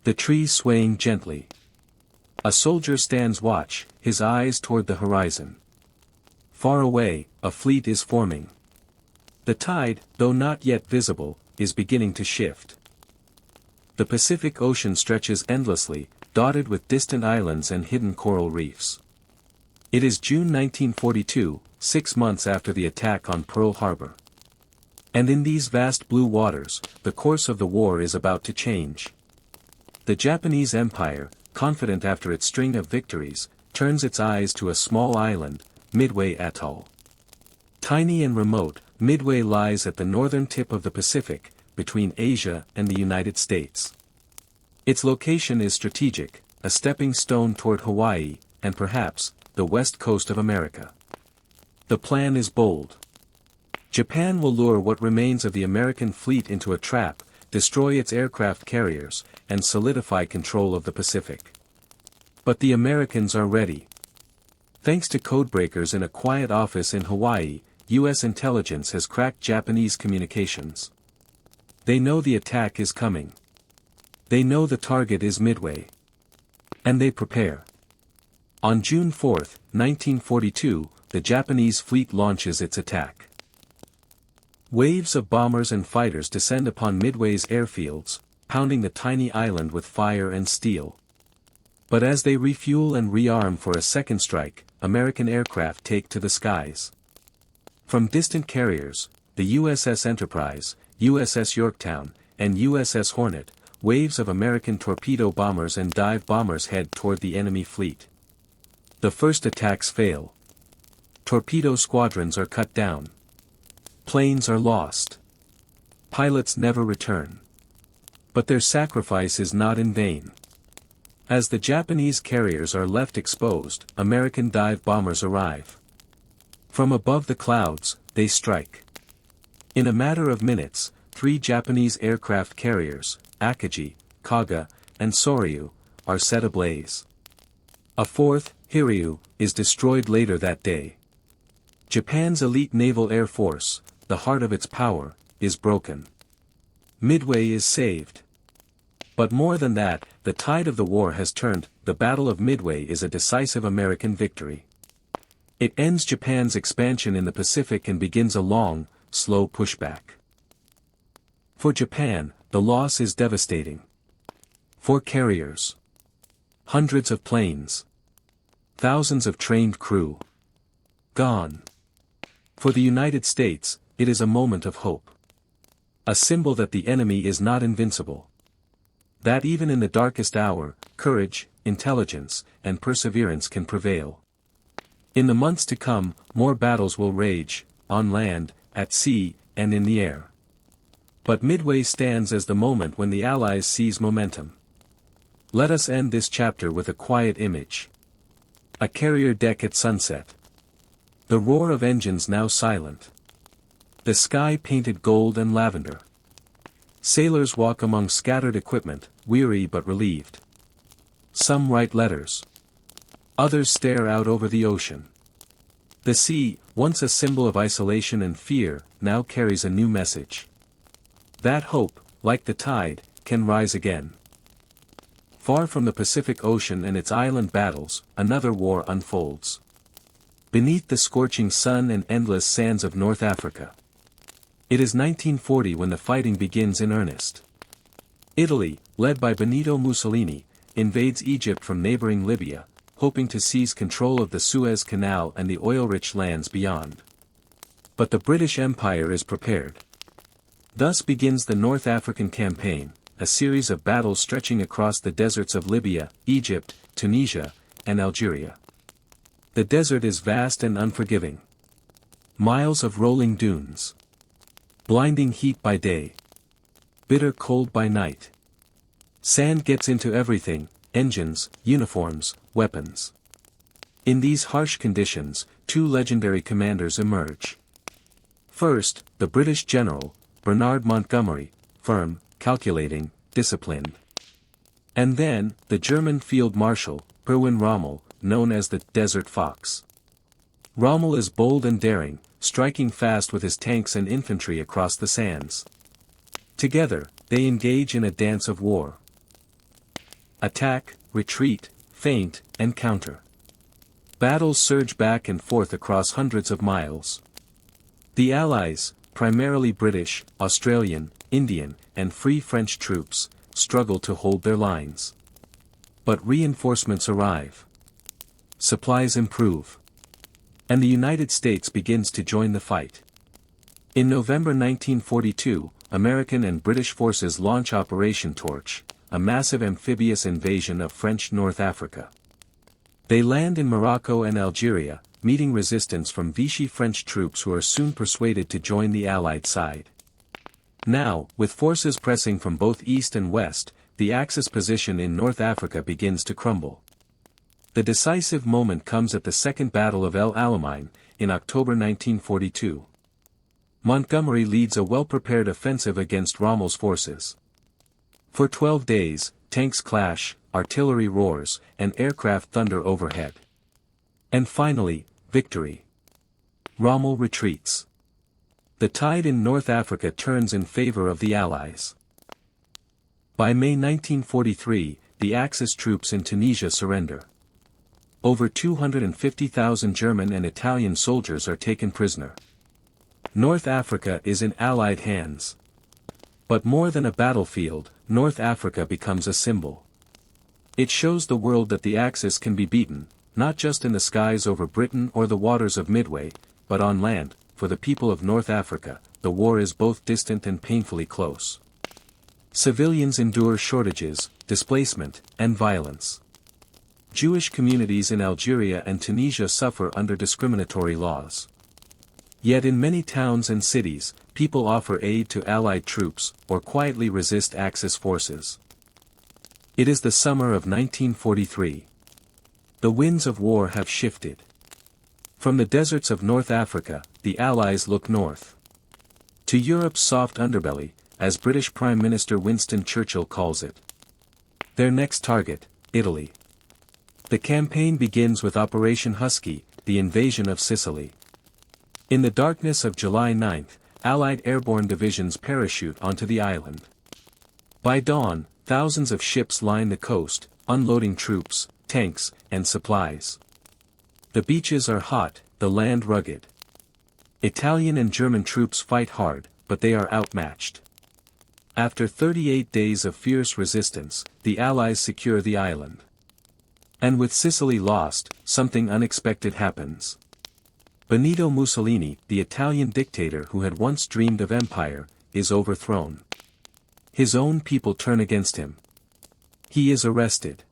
The trees swaying gently. A soldier stands watch, his eyes toward the horizon. Far away, a fleet is forming. The tide, though not yet visible, is beginning to shift. The Pacific Ocean stretches endlessly, dotted with distant islands and hidden coral reefs. It is June 1942, 6 months after the attack on Pearl Harbor. And in these vast blue waters, the course of the war is about to change. The Japanese Empire, confident after its string of victories, turns its eyes to a small island, Midway Atoll. Tiny and remote, Midway lies at the northern tip of the Pacific, between Asia and the United States. Its location is strategic, a stepping stone toward Hawaii, and perhaps, the west coast of America. The plan is bold. Japan will lure what remains of the American fleet into a trap, destroy its aircraft carriers, and solidify control of the Pacific. But the Americans are ready. Thanks to codebreakers in a quiet office in Hawaii, U.S. intelligence has cracked Japanese communications. They know the attack is coming. They know the target is Midway. And they prepare. On June 4, 1942, the Japanese fleet launches its attack. Waves of bombers and fighters descend upon Midway's airfields, pounding the tiny island with fire and steel. But as they refuel and rearm for a second strike, American aircraft take to the skies. From distant carriers, the USS Enterprise, USS Yorktown, and USS Hornet, waves of American torpedo bombers and dive bombers head toward the enemy fleet. The first attacks fail. Torpedo squadrons are cut down. Planes are lost. Pilots never return. But their sacrifice is not in vain. As the Japanese carriers are left exposed, American dive bombers arrive. From above the clouds, they strike. In a matter of minutes, 3 Japanese aircraft carriers, Akagi, Kaga, and Soryu, are set ablaze. A fourth, Hiryu, is destroyed later that day. Japan's elite naval air force, the heart of its power, is broken. Midway is saved. But more than that, the tide of the war has turned. The Battle of Midway is a decisive American victory. It ends Japan's expansion in the Pacific and begins a long, slow pushback. For Japan, the loss is devastating. 4 carriers. Hundreds of planes. Thousands of trained crew. Gone. For the United States, it is a moment of hope. A symbol that the enemy is not invincible. That even in the darkest hour, courage, intelligence, and perseverance can prevail. In the months to come, more battles will rage, on land, at sea, and in the air. But Midway stands as the moment when the Allies seize momentum. Let us end this chapter with a quiet image. A carrier deck at sunset. The roar of engines now silent. The sky painted gold and lavender. Sailors walk among scattered equipment, weary but relieved. Some write letters. Others stare out over the ocean. The sea, once a symbol of isolation and fear, now carries a new message. That hope, like the tide, can rise again. Far from the Pacific Ocean and its island battles, another war unfolds. Beneath the scorching sun and endless sands of North Africa. It is 1940 when the fighting begins in earnest. Italy, led by Benito Mussolini, invades Egypt from neighboring Libya, hoping to seize control of the Suez Canal and the oil-rich lands beyond. But the British Empire is prepared. Thus begins the North African Campaign, a series of battles stretching across the deserts of Libya, Egypt, Tunisia, and Algeria. The desert is vast and unforgiving. Miles of rolling dunes. Blinding heat by day. Bitter cold by night. Sand gets into everything, engines, uniforms, weapons. In these harsh conditions, 2 legendary commanders emerge. First, the British general, Bernard Montgomery, firm, calculating, disciplined. And then, the German field marshal, Erwin Rommel, known as the Desert Fox. Rommel is bold and daring, striking fast with his tanks and infantry across the sands. Together, they engage in a dance of war. Attack, retreat, feint, and counter. Battles surge back and forth across hundreds of miles. The Allies, primarily British, Australian, Indian, and Free French troops, struggle to hold their lines. But reinforcements arrive. supplies improve. And the United States begins to join the fight. In November 1942, American and British forces launch Operation Torch, a massive amphibious invasion of French North Africa. They land in Morocco and Algeria, meeting resistance from Vichy French troops who are soon persuaded to join the Allied side. Now, with forces pressing from both east and west, the Axis position in North Africa begins to crumble. The decisive moment comes at the Second Battle of El Alamein, in October 1942. Montgomery leads a well-prepared offensive against Rommel's forces. For 12 days, tanks clash, artillery roars, and aircraft thunder overhead. And finally, victory. Rommel retreats. The tide in North Africa turns in favor of the Allies. By May 1943, the Axis troops in Tunisia surrender. Over 250,000 German and Italian soldiers are taken prisoner. North Africa is in Allied hands. But more than a battlefield, North Africa becomes a symbol. It shows the world that the Axis can be beaten, not just in the skies over Britain or the waters of Midway, but on land. For the people of North Africa, the war is both distant and painfully close. Civilians endure shortages, displacement, and violence. Jewish communities in Algeria and Tunisia suffer under discriminatory laws. Yet in many towns and cities, people offer aid to Allied troops, or quietly resist Axis forces. It is the summer of 1943. The winds of war have shifted. From the deserts of North Africa, the Allies look north. To Europe's soft underbelly, as British Prime Minister Winston Churchill calls it. Their next target, Italy. The campaign begins with Operation Husky, the invasion of Sicily. In the darkness of July 9, Allied airborne divisions parachute onto the island. By dawn, thousands of ships line the coast, unloading troops, tanks, and supplies. The beaches are hot, the land rugged. Italian and German troops fight hard, but they are outmatched. After 38 days of fierce resistance, the Allies secure the island. And with Sicily lost, something unexpected happens. Benito Mussolini, the Italian dictator who had once dreamed of empire, is overthrown. His own people turn against him. He is arrested.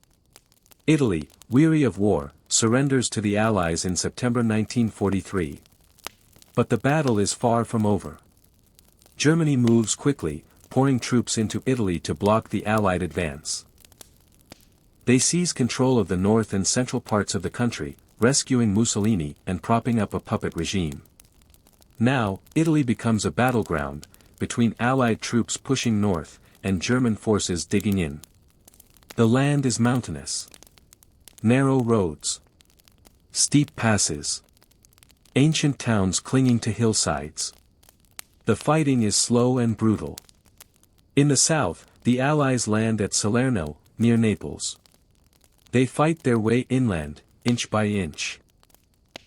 Italy, weary of war, surrenders to the Allies in September 1943. But the battle is far from over. Germany moves quickly, pouring troops into Italy to block the Allied advance. They seize control of the north and central parts of the country, rescuing Mussolini and propping up a puppet regime. Now, Italy becomes a battleground, between Allied troops pushing north, and German forces digging in. The land is mountainous. Narrow roads. Steep passes. Ancient towns clinging to hillsides. The fighting is slow and brutal. In the south, the Allies land at Salerno, near Naples. They fight their way inland, inch by inch.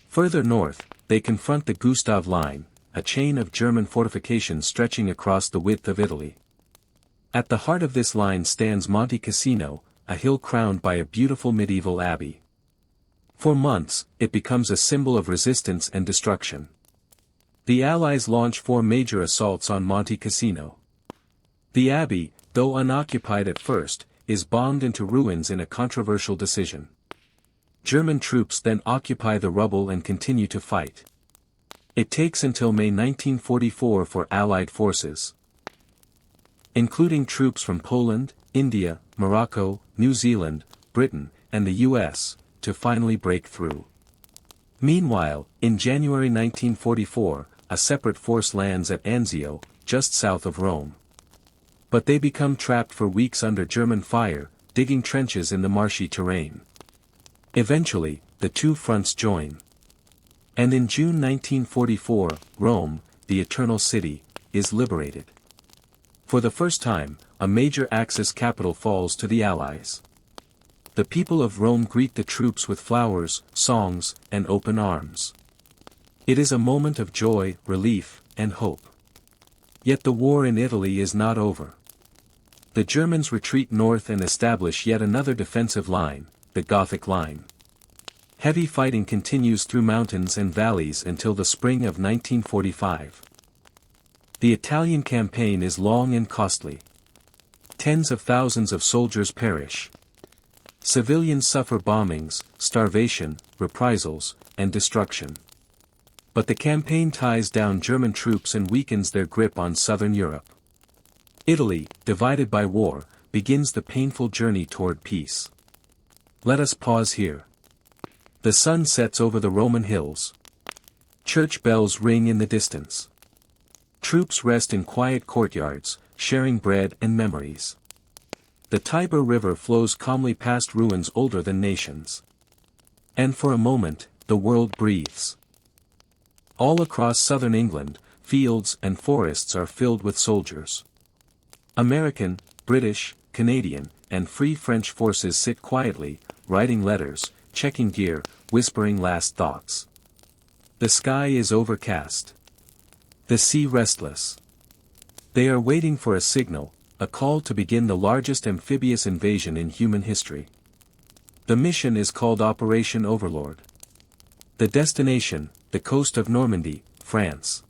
Further north, they confront the Gustav Line, a chain of German fortifications stretching across the width of Italy. At the heart of this line stands Monte Cassino, a hill crowned by a beautiful medieval abbey. For months, it becomes a symbol of resistance and destruction. The Allies launch 4 major assaults on Monte Cassino. The abbey, though unoccupied at first, is bombed into ruins in a controversial decision. German troops then occupy the rubble and continue to fight. It takes until May 1944 for Allied forces, including troops from Poland, India, Morocco, New Zealand, Britain, and the US, to finally break through. Meanwhile, in January 1944, a separate force lands at Anzio, just south of Rome. But they become trapped for weeks under German fire, digging trenches in the marshy terrain. Eventually, the two fronts join. And in June 1944, Rome, the Eternal City, is liberated. For the first time, a major Axis capital falls to the Allies. The people of Rome greet the troops with flowers, songs, and open arms. It is a moment of joy, relief, and hope. Yet the war in Italy is not over. The Germans retreat north and establish yet another defensive line, the Gothic Line. Heavy fighting continues through mountains and valleys until the spring of 1945. The Italian campaign is long and costly. Tens of thousands of soldiers perish. Civilians suffer bombings, starvation, reprisals, and destruction. But the campaign ties down German troops and weakens their grip on southern Europe. Italy, divided by war, begins the painful journey toward peace. Let us pause here. The sun sets over the Roman hills. Church bells ring in the distance. Troops rest in quiet courtyards, sharing bread and memories. The Tiber River flows calmly past ruins older than nations. And for a moment, the world breathes. All across southern England, fields and forests are filled with soldiers. American, British, Canadian, and Free French forces sit quietly, writing letters, checking gear, whispering last thoughts. The sky is overcast. The sea restless. They are waiting for a signal, a call to begin the largest amphibious invasion in human history. The mission is called Operation Overlord. The destination, the coast of Normandy, France.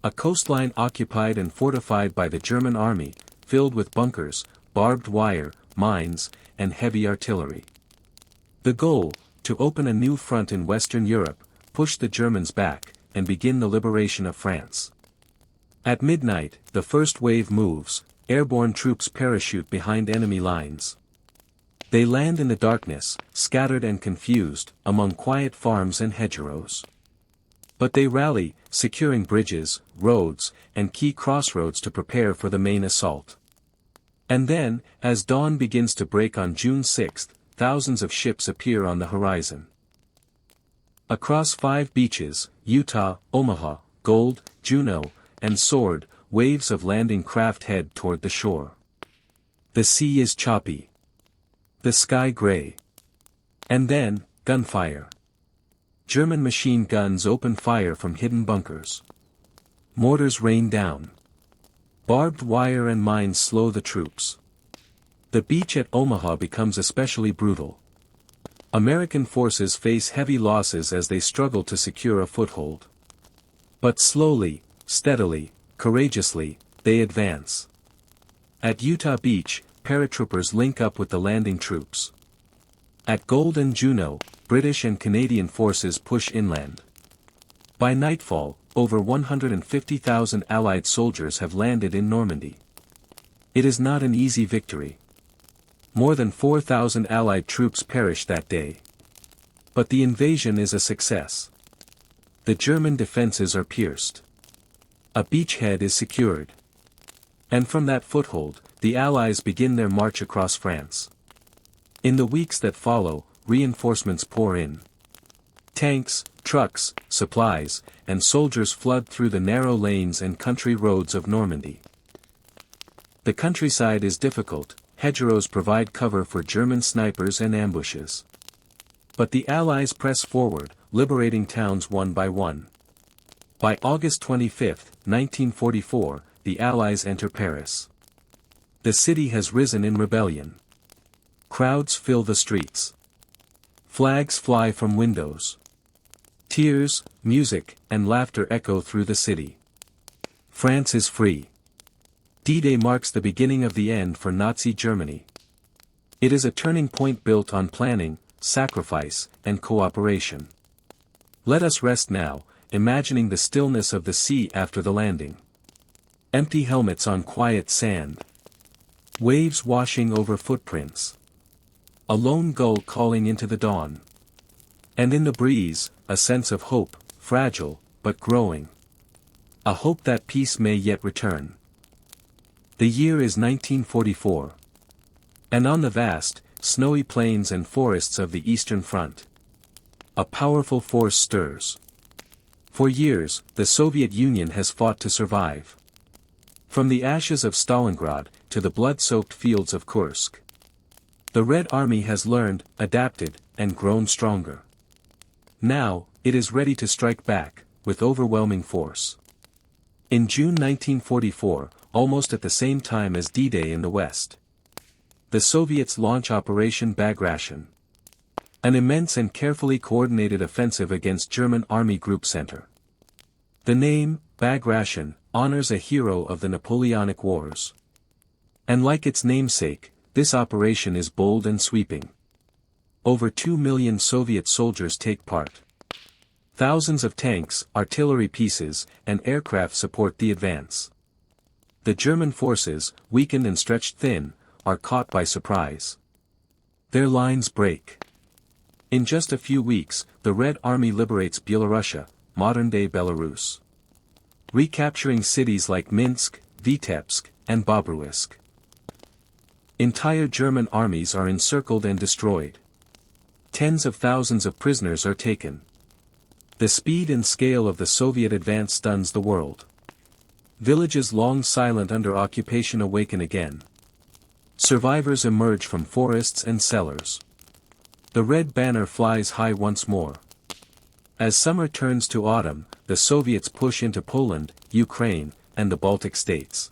A coastline occupied and fortified by the German army, filled with bunkers, barbed wire, mines, and heavy artillery. The goal, to open a new front in Western Europe, push the Germans back, and begin the liberation of France. At midnight, the first wave moves, airborne troops parachute behind enemy lines. They land in the darkness, scattered and confused, among quiet farms and hedgerows. But they rally, securing bridges, roads, and key crossroads to prepare for the main assault. And then, as dawn begins to break on June 6, thousands of ships appear on the horizon. Across 5 beaches, Utah, Omaha, Gold, Juneau, and Sword, waves of landing craft head toward the shore. The sea is choppy. The sky gray. And then, gunfire. German machine guns open fire from hidden bunkers. Mortars rain down. Barbed wire and mines slow the troops. The beach at Omaha becomes especially brutal. American forces face heavy losses as they struggle to secure a foothold. But slowly, steadily, courageously, they advance. At Utah Beach, paratroopers link up with the landing troops. At Gold and Juneau, British and Canadian forces push inland. By nightfall, over 150,000 Allied soldiers have landed in Normandy. It is not an easy victory. More than 4,000 Allied troops perish that day. But the invasion is a success. The German defenses are pierced. A beachhead is secured. And from that foothold, the Allies begin their march across France. In the weeks that follow, reinforcements pour in. Tanks, trucks, supplies, and soldiers flood through the narrow lanes and country roads of Normandy. The countryside is difficult, hedgerows provide cover for German snipers and ambushes. But the Allies press forward, liberating towns one by one. By August 25, 1944, the Allies enter Paris. The city has risen in rebellion. Crowds fill the streets. Flags fly from windows. Tears, music, and laughter echo through the city. France is free. D-Day marks the beginning of the end for Nazi Germany. It is a turning point built on planning, sacrifice, and cooperation. Let us rest now, imagining the stillness of the sea after the landing. Empty helmets on quiet sand. Waves washing over footprints. A lone gull calling into the dawn. And in the breeze, a sense of hope, fragile, but growing. A hope that peace may yet return. The year is 1944. And on the vast, snowy plains and forests of the Eastern Front, a powerful force stirs. For years, the Soviet Union has fought to survive. From the ashes of Stalingrad, to the blood-soaked fields of Kursk. The Red Army has learned, adapted, and grown stronger. Now, it is ready to strike back, with overwhelming force. In June 1944, almost at the same time as D-Day in the West, the Soviets launch Operation Bagration. An immense and carefully coordinated offensive against German Army Group Center. The name, Bagration, honors a hero of the Napoleonic Wars. And like its namesake, this operation is bold and sweeping. Over 2 million Soviet soldiers take part. Thousands of tanks, artillery pieces, and aircraft support the advance. The German forces, weakened and stretched thin, are caught by surprise. Their lines break. In just a few weeks, the Red Army liberates Byelorussia, modern-day Belarus. Recapturing cities like Minsk, Vitebsk, and Bobruisk. Entire German armies are encircled and destroyed. Tens of thousands of prisoners are taken. The speed and scale of the Soviet advance stuns the world. Villages long silent under occupation awaken again. Survivors emerge from forests and cellars. The red banner flies high once more. As summer turns to autumn, the Soviets push into Poland, Ukraine, and the Baltic states.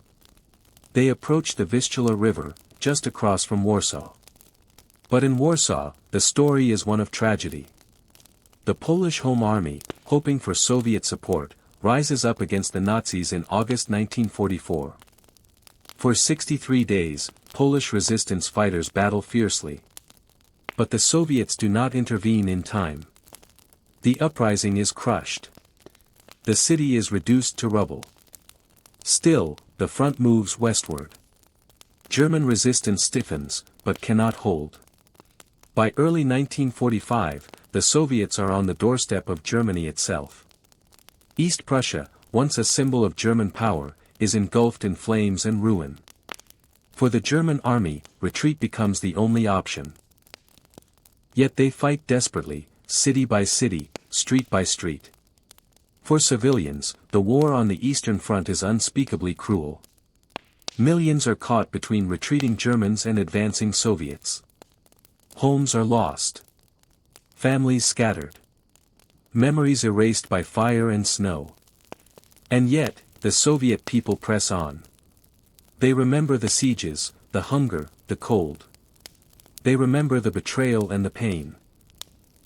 They approach the Vistula River, just across from Warsaw. But in Warsaw, the story is one of tragedy. The Polish Home Army, hoping for Soviet support, rises up against the Nazis in August 1944. For 63 days, Polish resistance fighters battle fiercely. But the Soviets do not intervene in time. The uprising is crushed. The city is reduced to rubble. Still, the front moves westward. German resistance stiffens, but cannot hold. By early 1945, the Soviets are on the doorstep of Germany itself. East Prussia, once a symbol of German power, is engulfed in flames and ruin. For the German army, retreat becomes the only option. Yet they fight desperately, city by city, street by street. For civilians, the war on the Eastern Front is unspeakably cruel. Millions are caught between retreating Germans and advancing Soviets. Homes are lost. Families scattered. Memories erased by fire and snow. And yet, the Soviet people press on. They remember the sieges, the hunger, the cold. They remember the betrayal and the pain.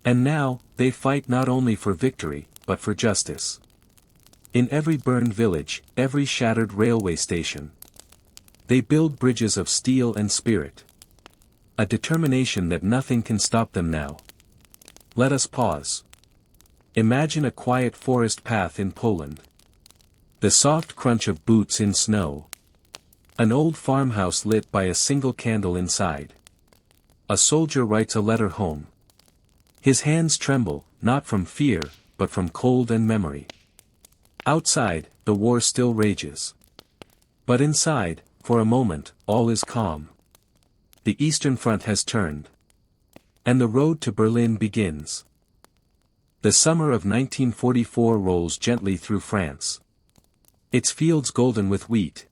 And now, they fight not only for victory, but for justice. In every burned village, every shattered railway station. They build bridges of steel and spirit. A determination that nothing can stop them now. Let us pause. Imagine a quiet forest path in Poland. The soft crunch of boots in snow. An old farmhouse lit by a single candle inside. A soldier writes a letter home. His hands tremble, not from fear, but from cold and memory. Outside, the war still rages. But inside, for a moment, all is calm. The Eastern Front has turned. And the road to Berlin begins. The summer of 1944 rolls gently through France. Its fields golden with wheat.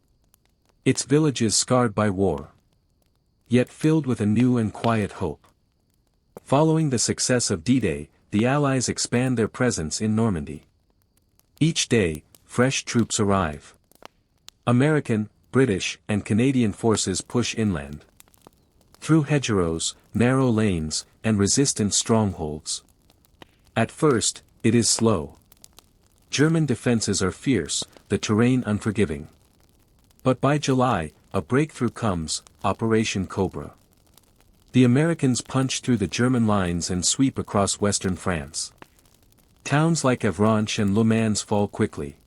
Its villages scarred by war. Yet filled with a new and quiet hope. Following the success of D-Day, the Allies expand their presence in Normandy. Each day, fresh troops arrive. American, British, and Canadian forces push inland. Through hedgerows, narrow lanes, and resistant strongholds. At first, it is slow. German defenses are fierce, the terrain unforgiving. But by July, a breakthrough comes, Operation Cobra. The Americans punch through the German lines and sweep across western France. Towns like Avranches and Le Mans fall quickly.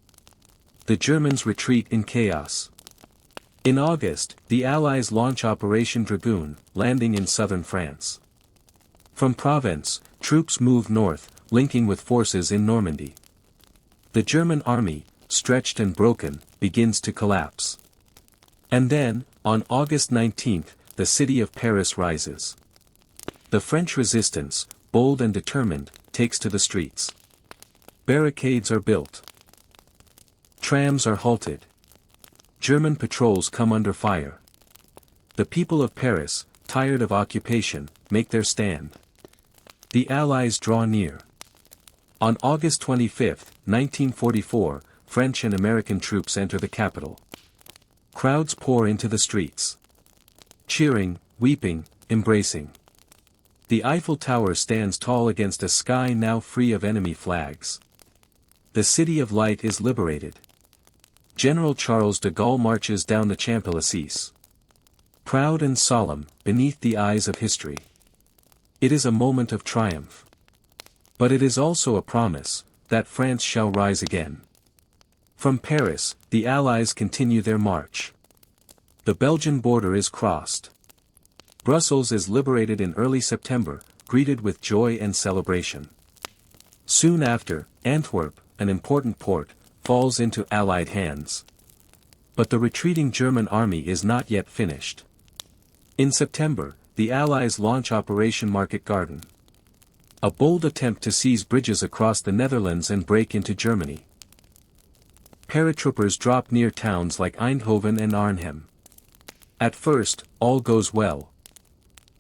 The Germans retreat in chaos. In August, the Allies launch Operation Dragoon, landing in southern France. From Provence, troops move north, linking with forces in Normandy. The German army, stretched and broken, begins to collapse. And then, on August 19, the city of Paris rises. The French resistance, bold and determined, takes to the streets. Barricades are built. Trams are halted. German patrols come under fire. The people of Paris, tired of occupation, make their stand. The Allies draw near. On August 25, 1944, French and American troops enter the capital. Crowds pour into the streets. Cheering, weeping, embracing. The Eiffel Tower stands tall against a sky now free of enemy flags. The City of Light is liberated. General Charles de Gaulle marches down the Champs-Élysées. Proud and solemn, beneath the eyes of history. It is a moment of triumph. But it is also a promise, that France shall rise again. From Paris, the Allies continue their march. The Belgian border is crossed. Brussels is liberated in early September, greeted with joy and celebration. Soon after, Antwerp, an important port, falls into Allied hands. But the retreating German army is not yet finished. In September, the Allies launch Operation Market Garden. A bold attempt to seize bridges across the Netherlands and break into Germany. Paratroopers drop near towns like Eindhoven and Arnhem. At first, all goes well.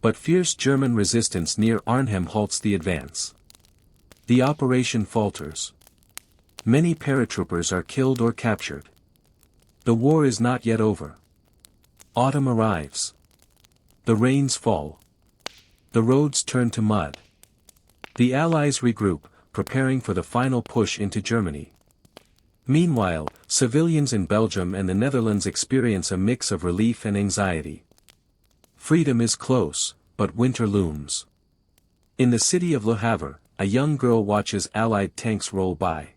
But fierce German resistance near Arnhem halts the advance. The operation falters. Many paratroopers are killed or captured. The war is not yet over. Autumn arrives. The rains fall. The roads turn to mud. The Allies regroup, preparing for the final push into Germany. Meanwhile, civilians in Belgium and the Netherlands experience a mix of relief and anxiety. Freedom is close, but winter looms. In the city of Le Havre, a young girl watches Allied tanks roll by.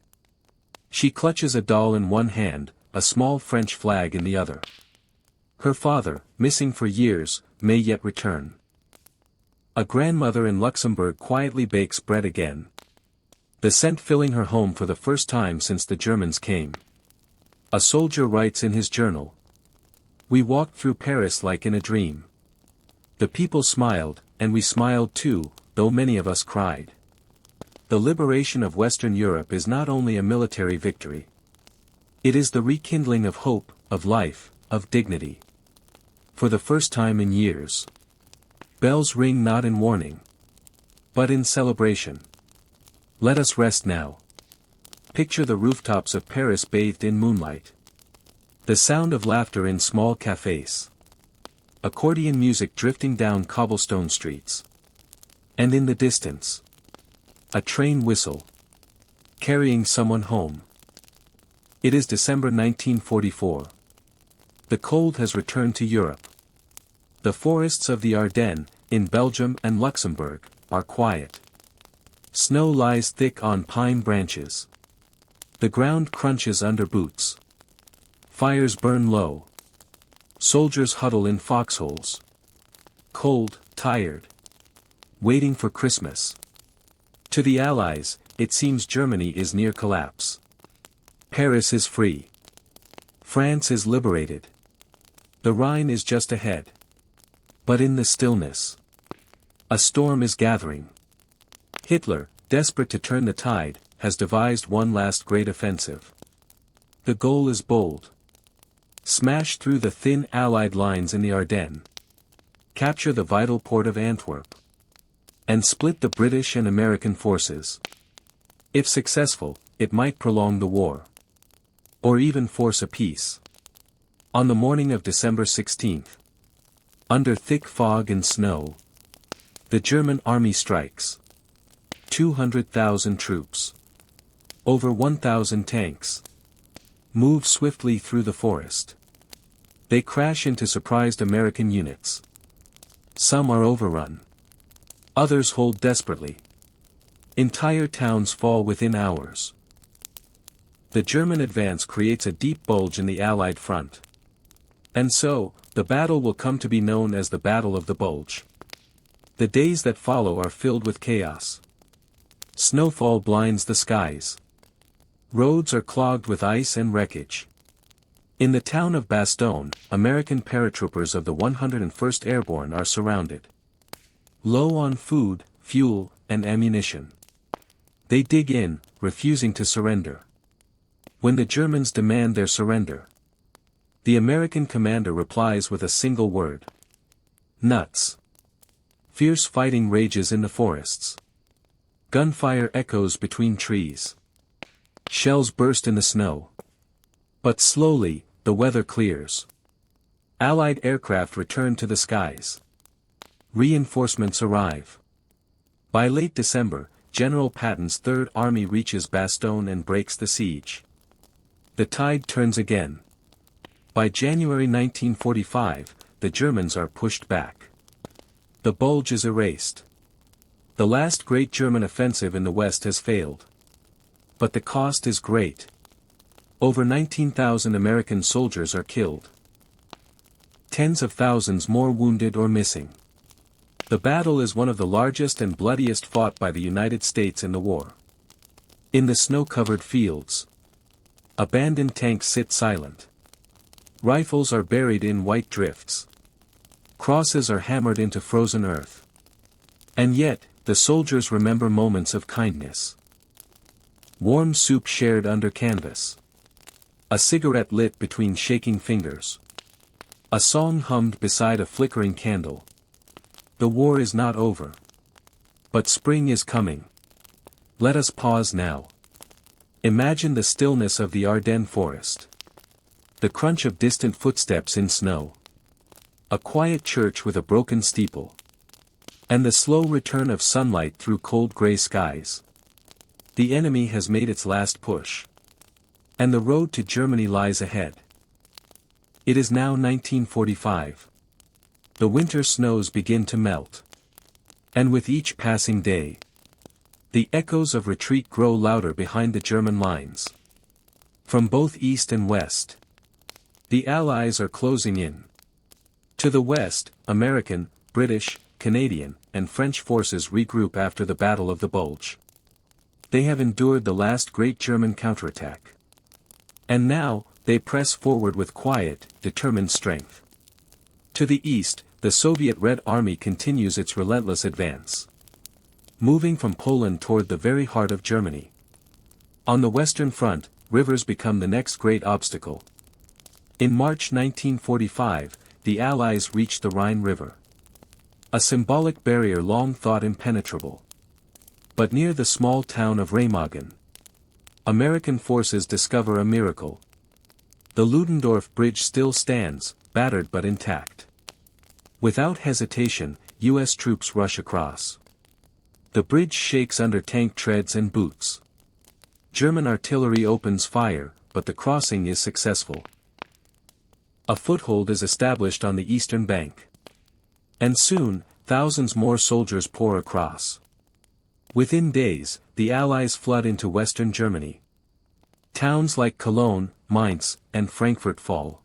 She clutches a doll in one hand, a small French flag in the other. Her father, missing for years, may yet return. A grandmother in Luxembourg quietly bakes bread again. The scent filling her home for the first time since the Germans came. A soldier writes in his journal. We walked through Paris like in a dream. The people smiled, and we smiled too, though many of us cried. The liberation of Western Europe is not only a military victory. It is the rekindling of hope, of life, of dignity. For the first time in years. Bells ring not in warning, but in celebration. Let us rest now. Picture the rooftops of Paris bathed in moonlight. The sound of laughter in small cafes. Accordion music drifting down cobblestone streets. And in the distance, a train whistle, carrying someone home. It is December 1944. The cold has returned to Europe. The forests of the Ardennes, in Belgium and Luxembourg, are quiet. Snow lies thick on pine branches. The ground crunches under boots. Fires burn low. Soldiers huddle in foxholes. Cold, tired. Waiting for Christmas. To the Allies, it seems Germany is near collapse. Paris is free. France is liberated. The Rhine is just ahead. But in the stillness, a storm is gathering. Hitler, desperate to turn the tide, has devised one last great offensive. The goal is bold. Smash through the thin Allied lines in the Ardennes. Capture the vital port of Antwerp. And split the British and American forces. If successful, it might prolong the war. Or even force a peace. On the morning of December 16th. Under thick fog and snow. The German army strikes. 200,000 troops. Over 1,000 tanks. Move swiftly through the forest. They crash into surprised American units. Some are overrun. Others hold desperately. Entire towns fall within hours. The German advance creates a deep bulge in the Allied front. And so, the battle will come to be known as the Battle of the Bulge. The days that follow are filled with chaos. Snowfall blinds the skies. Roads are clogged with ice and wreckage. In the town of Bastogne, American paratroopers of the 101st Airborne are surrounded. Low on food, fuel, and ammunition. They dig in, refusing to surrender. When the Germans demand their surrender, the American commander replies with a single word. Nuts. Fierce fighting rages in the forests. Gunfire echoes between trees. Shells burst in the snow. But slowly, the weather clears. Allied aircraft return to the skies. Reinforcements arrive. By late December, General Patton's Third Army reaches Bastogne and breaks the siege. The tide turns again. By January 1945, the Germans are pushed back. The Bulge is erased. The last great German offensive in the West has failed. But the cost is great. Over 19,000 American soldiers are killed. Tens of thousands more wounded or missing. The battle is one of the largest and bloodiest fought by the United States in the war. In the snow-covered fields, abandoned tanks sit silent. Rifles are buried in white drifts. Crosses are hammered into frozen earth. And yet, the soldiers remember moments of kindness. Warm soup shared under canvas. A cigarette lit between shaking fingers. A song hummed beside a flickering candle. The war is not over. But spring is coming. Let us pause now. Imagine the stillness of the Ardennes forest. The crunch of distant footsteps in snow. A quiet church with a broken steeple. And the slow return of sunlight through cold gray skies. The enemy has made its last push. And the road to Germany lies ahead. It is now 1945. The winter snows begin to melt. And with each passing day, the echoes of retreat grow louder behind the German lines. From both east and west, the Allies are closing in. To the west, American, British, Canadian, and French forces regroup after the Battle of the Bulge. They have endured the last great German counterattack. And now, they press forward with quiet, determined strength. To the east, the Soviet Red Army continues its relentless advance. Moving from Poland toward the very heart of Germany. On the Western Front, rivers become the next great obstacle. In March 1945, the Allies reached the Rhine River. A symbolic barrier long thought impenetrable. But near the small town of Remagen, American forces discover a miracle. The Ludendorff Bridge still stands, battered but intact. Without hesitation, U.S. troops rush across. The bridge shakes under tank treads and boots. German artillery opens fire, but the crossing is successful. A foothold is established on the eastern bank. And soon, thousands more soldiers pour across. Within days, the Allies flood into western Germany. Towns like Cologne, Mainz, and Frankfurt fall.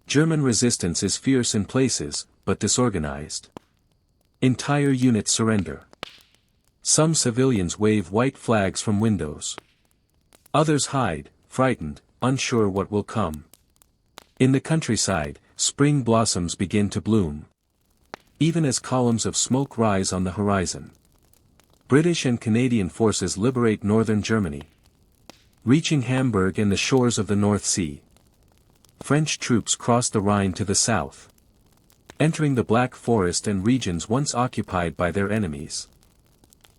German resistance is fierce in places, but disorganized. Entire units surrender. Some civilians wave white flags from windows. Others hide, frightened, unsure what will come. In the countryside, spring blossoms begin to bloom. Even as columns of smoke rise on the horizon. British and Canadian forces liberate northern Germany. Reaching Hamburg and the shores of the North Sea. French troops cross the Rhine to the south. Entering the Black Forest and regions once occupied by their enemies.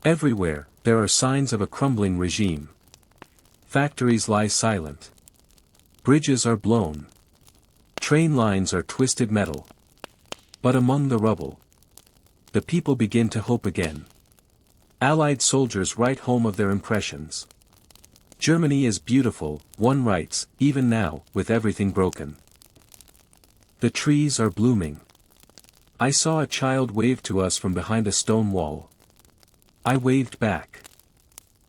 Everywhere, there are signs of a crumbling regime. Factories lie silent. Bridges are blown. Train lines are twisted metal. But among the rubble, the people begin to hope again. Allied soldiers write home of their impressions. Germany is beautiful, one writes, even now, with everything broken. The trees are blooming. I saw a child wave to us from behind a stone wall. I waved back.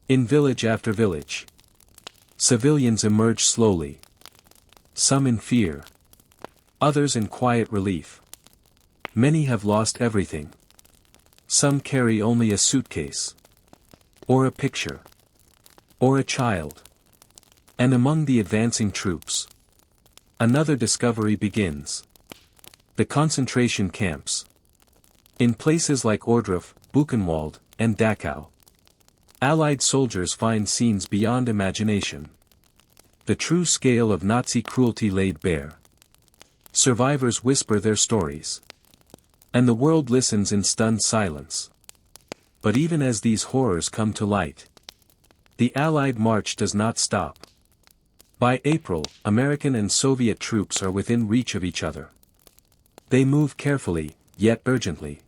In village after village, civilians emerge slowly. Some in fear. Others in quiet relief. Many have lost everything. Some carry only a suitcase. Or a picture. Or a child. And among the advancing troops, another discovery begins. The concentration camps. In places like Ohrdruf, Buchenwald, and Dachau, Allied soldiers find scenes beyond imagination. The true scale of Nazi cruelty laid bare. Survivors whisper their stories. And the world listens in stunned silence. But even as these horrors come to light, the Allied march does not stop. By April, American and Soviet troops are within reach of each other. They move carefully, yet urgently.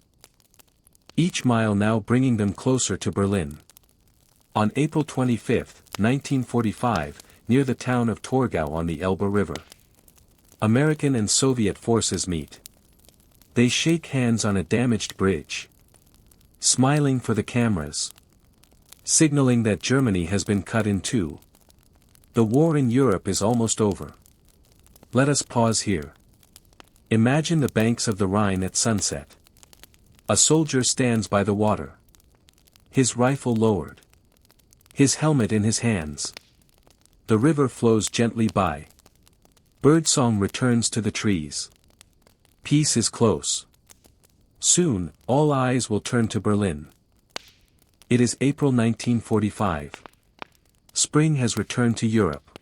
each mile now bringing them closer to Berlin. On April 25, 1945, near the town of Torgau on the Elbe River, American and Soviet forces meet. They shake hands on a damaged bridge, smiling for the cameras, signaling that Germany has been cut in two. The war in Europe is almost over. Let us pause here. Imagine the banks of the Rhine at sunset. A soldier stands by the water, his rifle lowered, his helmet in his hands. The river flows gently by. Birdsong returns to the trees. Peace is close. Soon, all eyes will turn to Berlin. It is April 1945. Spring has returned to Europe.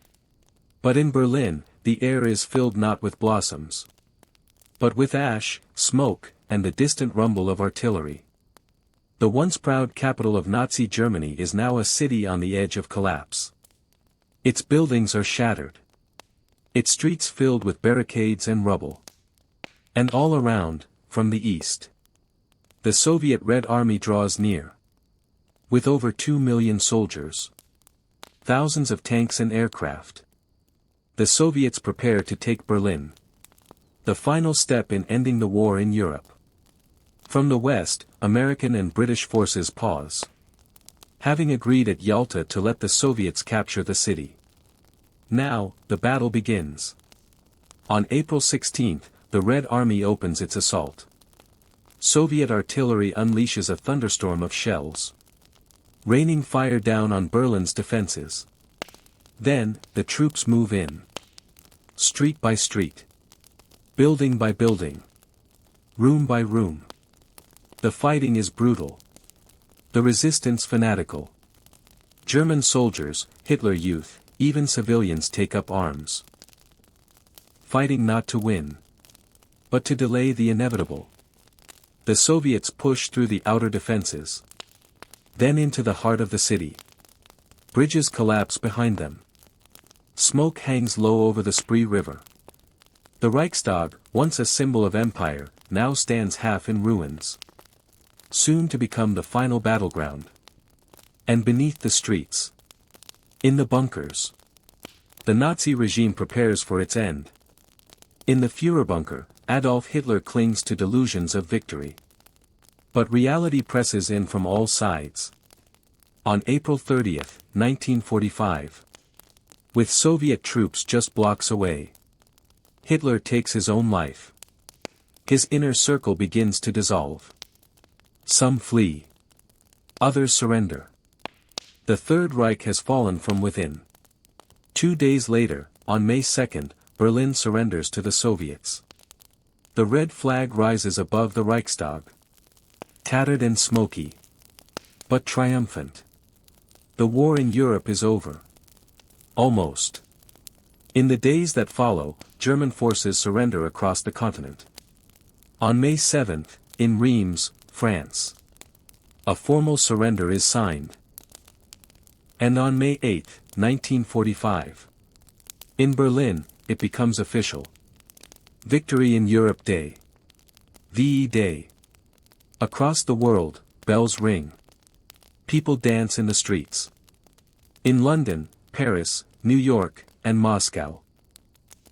But in Berlin, the air is filled not with blossoms, but with ash, smoke, and the distant rumble of artillery. The once proud capital of Nazi Germany is now a city on the edge of collapse. Its buildings are shattered, its streets filled with barricades and rubble. And all around, from the east, the Soviet Red Army draws near. With over 2 million soldiers, thousands of tanks and aircraft, the Soviets prepare to take Berlin, the final step in ending the war in Europe. From the west, American and British forces pause, having agreed at Yalta to let the Soviets capture the city. Now, the battle begins. On April 16, the Red Army opens its assault. Soviet artillery unleashes a thunderstorm of shells, raining fire down on Berlin's defenses. Then, the troops move in. Street by street, building by building, room by room. The fighting is brutal, the resistance fanatical. German soldiers, Hitler Youth, even civilians take up arms, fighting not to win, but to delay the inevitable. The Soviets push through the outer defenses, then into the heart of the city. Bridges collapse behind them. Smoke hangs low over the Spree River. The Reichstag, once a symbol of empire, now stands half in ruins, soon to become the final battleground. And beneath the streets, in the bunkers, the Nazi regime prepares for its end. In the Führerbunker, Adolf Hitler clings to delusions of victory. But reality presses in from all sides. On April 30, 1945, with Soviet troops just blocks away, Hitler takes his own life. His inner circle begins to dissolve. Some flee. Others surrender. The Third Reich has fallen from within. 2 days later, on May 2, Berlin surrenders to the Soviets. The red flag rises above the Reichstag, tattered and smoky, but triumphant. The war in Europe is over. Almost. In the days that follow, German forces surrender across the continent. On May 7, in Reims, France, a formal surrender is signed. And on May 8, 1945, in Berlin, it becomes official. Victory in Europe Day. VE Day. Across the world, bells ring. People dance in the streets. In London, Paris, New York, and Moscow,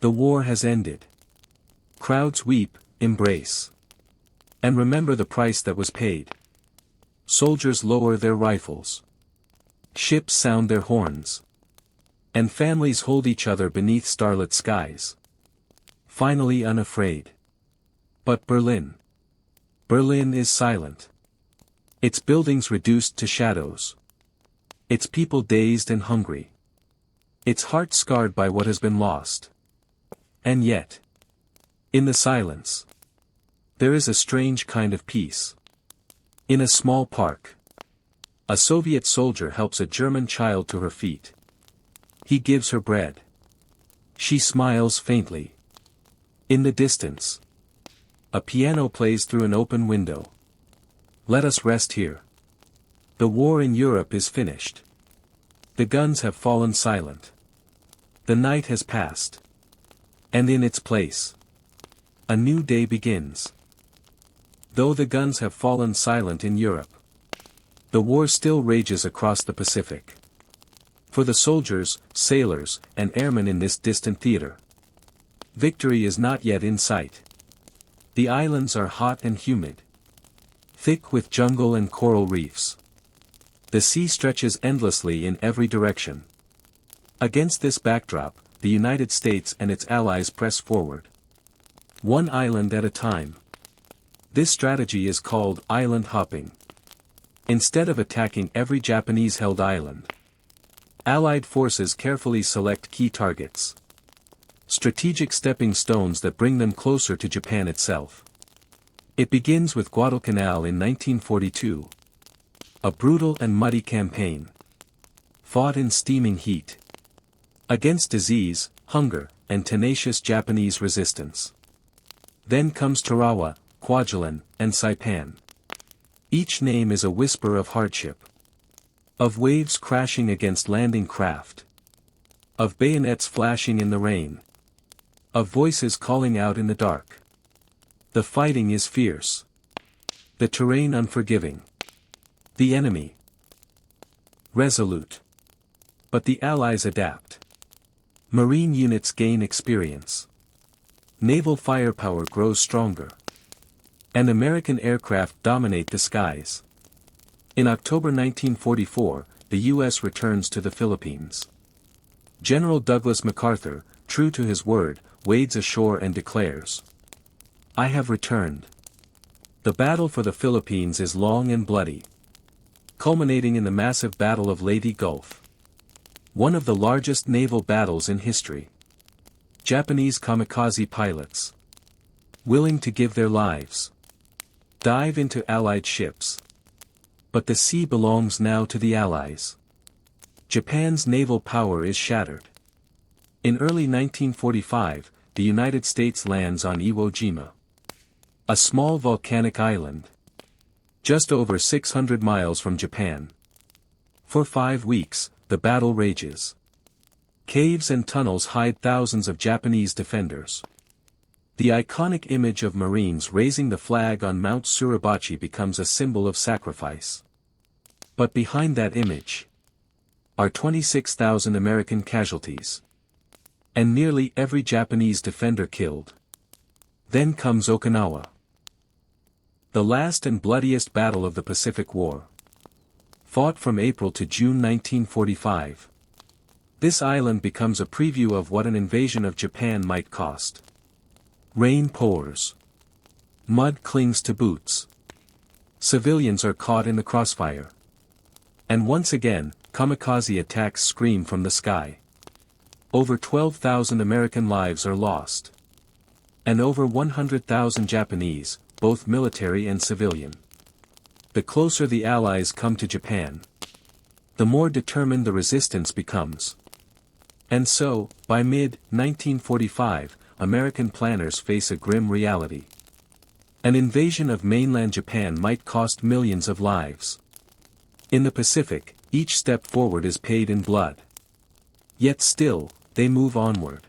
the war has ended. Crowds weep, embrace, and remember the price that was paid. Soldiers lower their rifles. Ships sound their horns. And families hold each other beneath starlit skies. Finally unafraid. But Berlin. Berlin is silent. Its buildings reduced to shadows. Its people dazed and hungry. Its heart scarred by what has been lost. And yet, in the silence, there is a strange kind of peace. In a small park, a Soviet soldier helps a German child to her feet. He gives her bread. She smiles faintly. In the distance, a piano plays through an open window. Let us rest here. The war in Europe is finished. The guns have fallen silent. The night has passed. And in its place, a new day begins. Though the guns have fallen silent in Europe, the war still rages across the Pacific. For the soldiers, sailors, and airmen in this distant theater, victory is not yet in sight. The islands are hot and humid, thick with jungle and coral reefs. The sea stretches endlessly in every direction. Against this backdrop, the United States and its allies press forward, one island at a time. This strategy is called island hopping. Instead of attacking every Japanese-held island, Allied forces carefully select key targets, strategic stepping stones that bring them closer to Japan itself. It begins with Guadalcanal in 1942. A brutal and muddy campaign, fought in steaming heat, against disease, hunger, and tenacious Japanese resistance. Then comes Tarawa, Kwajalein, and Saipan. Each name is a whisper of hardship, of waves crashing against landing craft, of bayonets flashing in the rain, of voices calling out in the dark. The fighting is fierce, the terrain unforgiving, the enemy resolute. But the Allies adapt. Marine units gain experience. Naval firepower grows stronger. And American aircraft dominate the skies. In October 1944, the U.S. returns to the Philippines. General Douglas MacArthur, true to his word, wades ashore and declares, "I have returned." The battle for the Philippines is long and bloody, culminating in the massive Battle of Leyte Gulf, one of the largest naval battles in history. Japanese kamikaze pilots, willing to give their lives, dive into Allied ships. But the sea belongs now to the Allies. Japan's naval power is shattered. In early 1945, the United States lands on Iwo Jima, a small volcanic island, just over 600 miles from Japan. For 5 weeks, the battle rages. Caves and tunnels hide thousands of Japanese defenders. The iconic image of Marines raising the flag on Mount Suribachi becomes a symbol of sacrifice. But behind that image are 26,000 American casualties, and nearly every Japanese defender killed. Then comes Okinawa, the last and bloodiest battle of the Pacific War, fought from April to June 1945. This island becomes a preview of what an invasion of Japan might cost. Rain pours. Mud clings to boots. Civilians are caught in the crossfire. And once again, kamikaze attacks scream from the sky. Over 12,000 American lives are lost. And over 100,000 Japanese, both military and civilian. The closer the Allies come to Japan, the more determined the resistance becomes. And so, by mid-1945, American planners face a grim reality. An invasion of mainland Japan might cost millions of lives. In the Pacific, each step forward is paid in blood. Yet still, they move onward.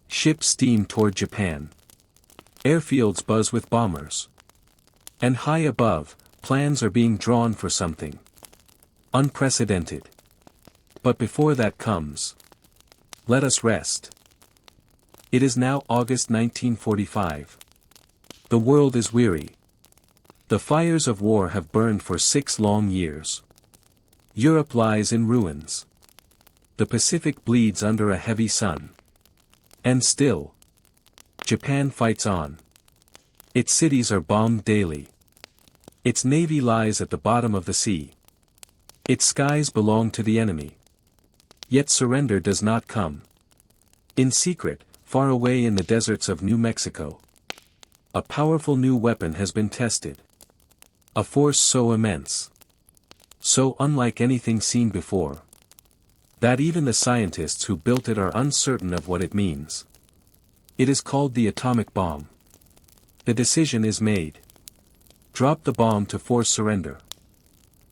Ships steam toward Japan. Airfields buzz with bombers. And high above, plans are being drawn for something unprecedented. But before that comes, let us rest. It is now August 1945. The world is weary. The fires of war have burned for 6 long years. Europe lies in ruins. The Pacific bleeds under a heavy sun. And still, Japan fights on. Its cities are bombed daily. Its navy lies at the bottom of the sea. Its skies belong to the enemy. Yet surrender does not come. In secret, far away in the deserts of New Mexico, a powerful new weapon has been tested. A force so immense, so unlike anything seen before, that even the scientists who built it are uncertain of what it means. It is called the atomic bomb. The decision is made. Drop the bomb to force surrender.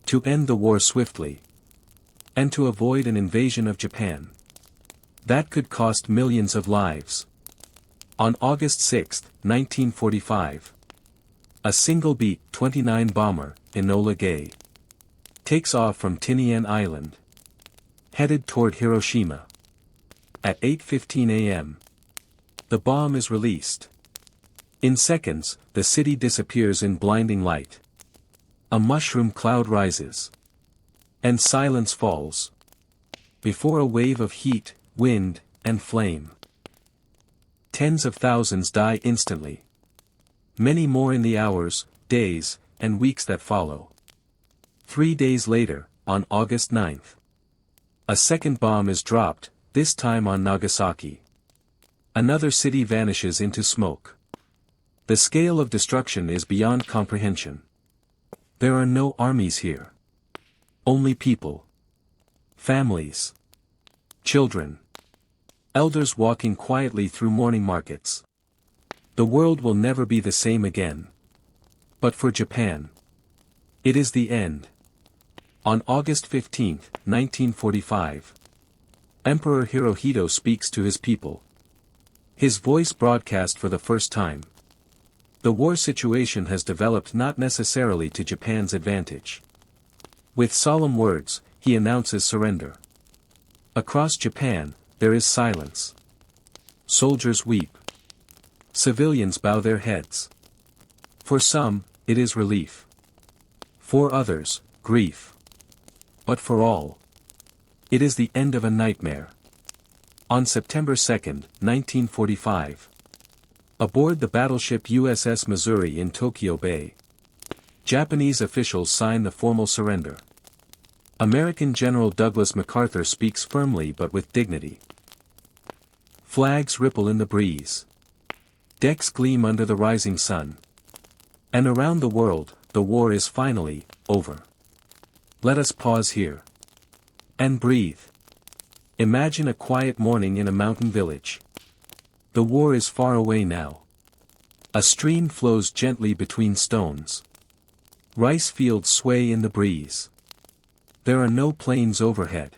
To end the war swiftly. And to avoid an invasion of Japan. That could cost millions of lives. On August 6, 1945, A single B-29 bomber, Enola Gay, takes off from Tinian Island, headed toward Hiroshima. At 8:15 a.m., the bomb is released. In seconds, the city disappears in blinding light. A mushroom cloud rises, and silence falls before a wave of heat, wind, and flame. Tens of thousands die instantly. Many more in the hours, days, and weeks that follow. 3 days later, on August 9th, a second bomb is dropped, this time on Nagasaki. Another city vanishes into smoke. The scale of destruction is beyond comprehension. There are no armies here. Only people. Families. Children. Elders walking quietly through morning markets. The world will never be the same again. But for Japan, it is the end. On August 15, 1945, Emperor Hirohito speaks to his people. His voice broadcast for the first time. The war situation has developed not necessarily to Japan's advantage. With solemn words, he announces surrender. Across Japan, there is silence. Soldiers weep. Civilians bow their heads. For some, it is relief. For others, grief. But for all, it is the end of a nightmare. On September 2, 1945, aboard the battleship USS Missouri in Tokyo Bay, Japanese officials sign the formal surrender. American General Douglas MacArthur speaks firmly but with dignity. Flags ripple in the breeze. Decks gleam under the rising sun. And around the world, the war is finally over. Let us pause here and breathe. Imagine a quiet morning in a mountain village. The war is far away now. A stream flows gently between stones. Rice fields sway in the breeze. There are no planes overhead.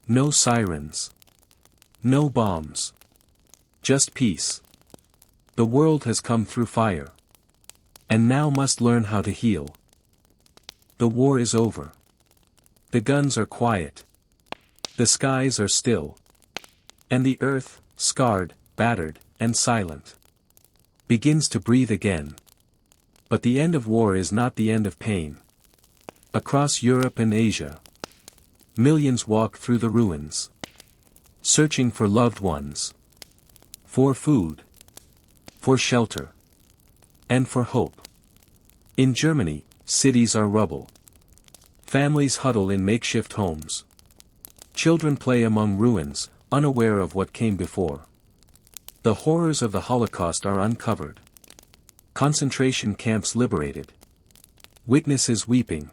No sirens. No bombs. Just peace. The world has come through fire. And now must learn how to heal. The war is over. The guns are quiet. The skies are still. And the earth, scarred, battered, and silent, begins to breathe again. But the end of war is not the end of pain. Across Europe and Asia, millions walk through the ruins, searching for loved ones, for food, for shelter, and for hope. In Germany, cities are rubble. Families huddle in makeshift homes. Children play among ruins, unaware of what came before. The horrors of the Holocaust are uncovered. Concentration camps liberated. Witnesses weeping.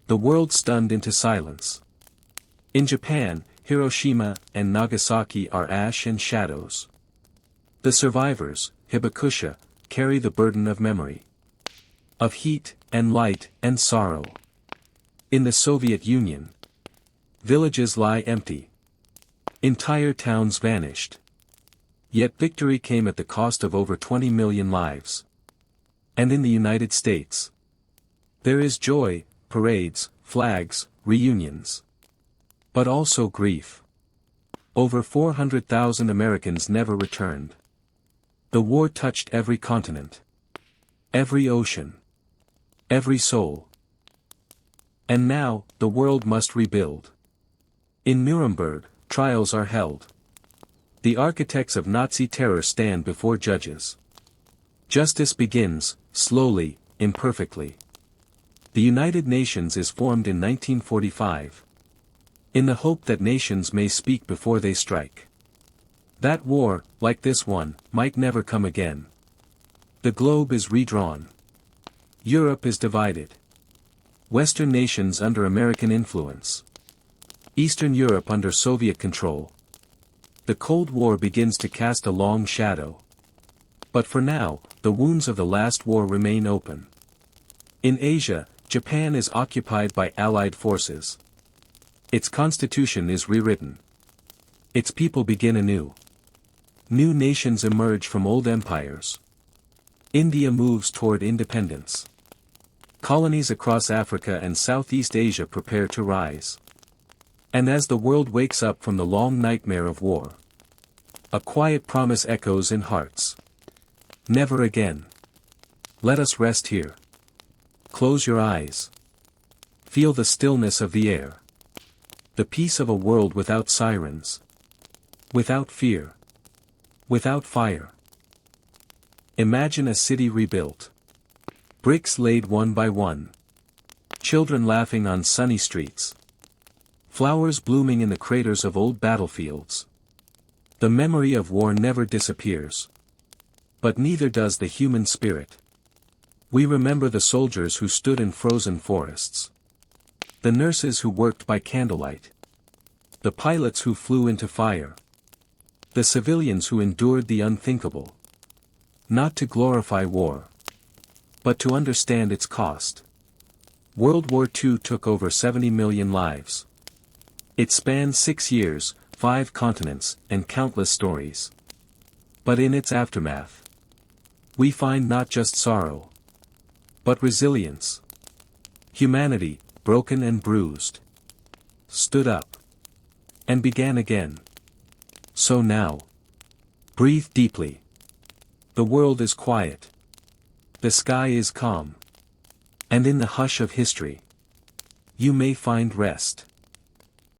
The world stunned into silence. In Japan, Hiroshima and Nagasaki are ash and shadows. The survivors, Hibakusha, carry the burden of memory. Of heat, and light, and sorrow. In the Soviet Union, villages lie empty. Entire towns vanished. Yet victory came at the cost of over 20 million lives. And in the United States, there is joy, parades, flags, reunions. But also grief. Over 400,000 Americans never returned. The war touched every continent. Every ocean. Every soul. And now, the world must rebuild. In Nuremberg, trials are held. The architects of Nazi terror stand before judges. Justice begins, slowly, imperfectly. The United Nations is formed in 1945. In the hope that nations may speak before they strike. That war, like this one, might never come again. The globe is redrawn. Europe is divided. Western nations under American influence. Eastern Europe under Soviet control. The Cold War begins to cast a long shadow. But for now, the wounds of the last war remain open. In Asia, Japan is occupied by Allied forces. Its constitution is rewritten. Its people begin anew. New nations emerge from old empires. India moves toward independence. Colonies across Africa and Southeast Asia prepare to rise. And as the world wakes up from the long nightmare of war, a quiet promise echoes in hearts. Never again. Let us rest here. Close your eyes. Feel the stillness of the air. The peace of a world without sirens. Without fear. Without fire. Imagine a city rebuilt. Bricks laid one by one. Children laughing on sunny streets. Flowers blooming in the craters of old battlefields. The memory of war never disappears. But neither does the human spirit. We remember the soldiers who stood in frozen forests. The nurses who worked by candlelight. The pilots who flew into fire. The civilians who endured the unthinkable. Not to glorify war, but to understand its cost. World War II took over 70 million lives. It spanned 6 years, 5 continents, and countless stories. But in its aftermath, we find not just sorrow, but resilience. Humanity, broken and bruised, stood up, and began again. So now, breathe deeply. The world is quiet. The sky is calm. And in the hush of history, you may find rest.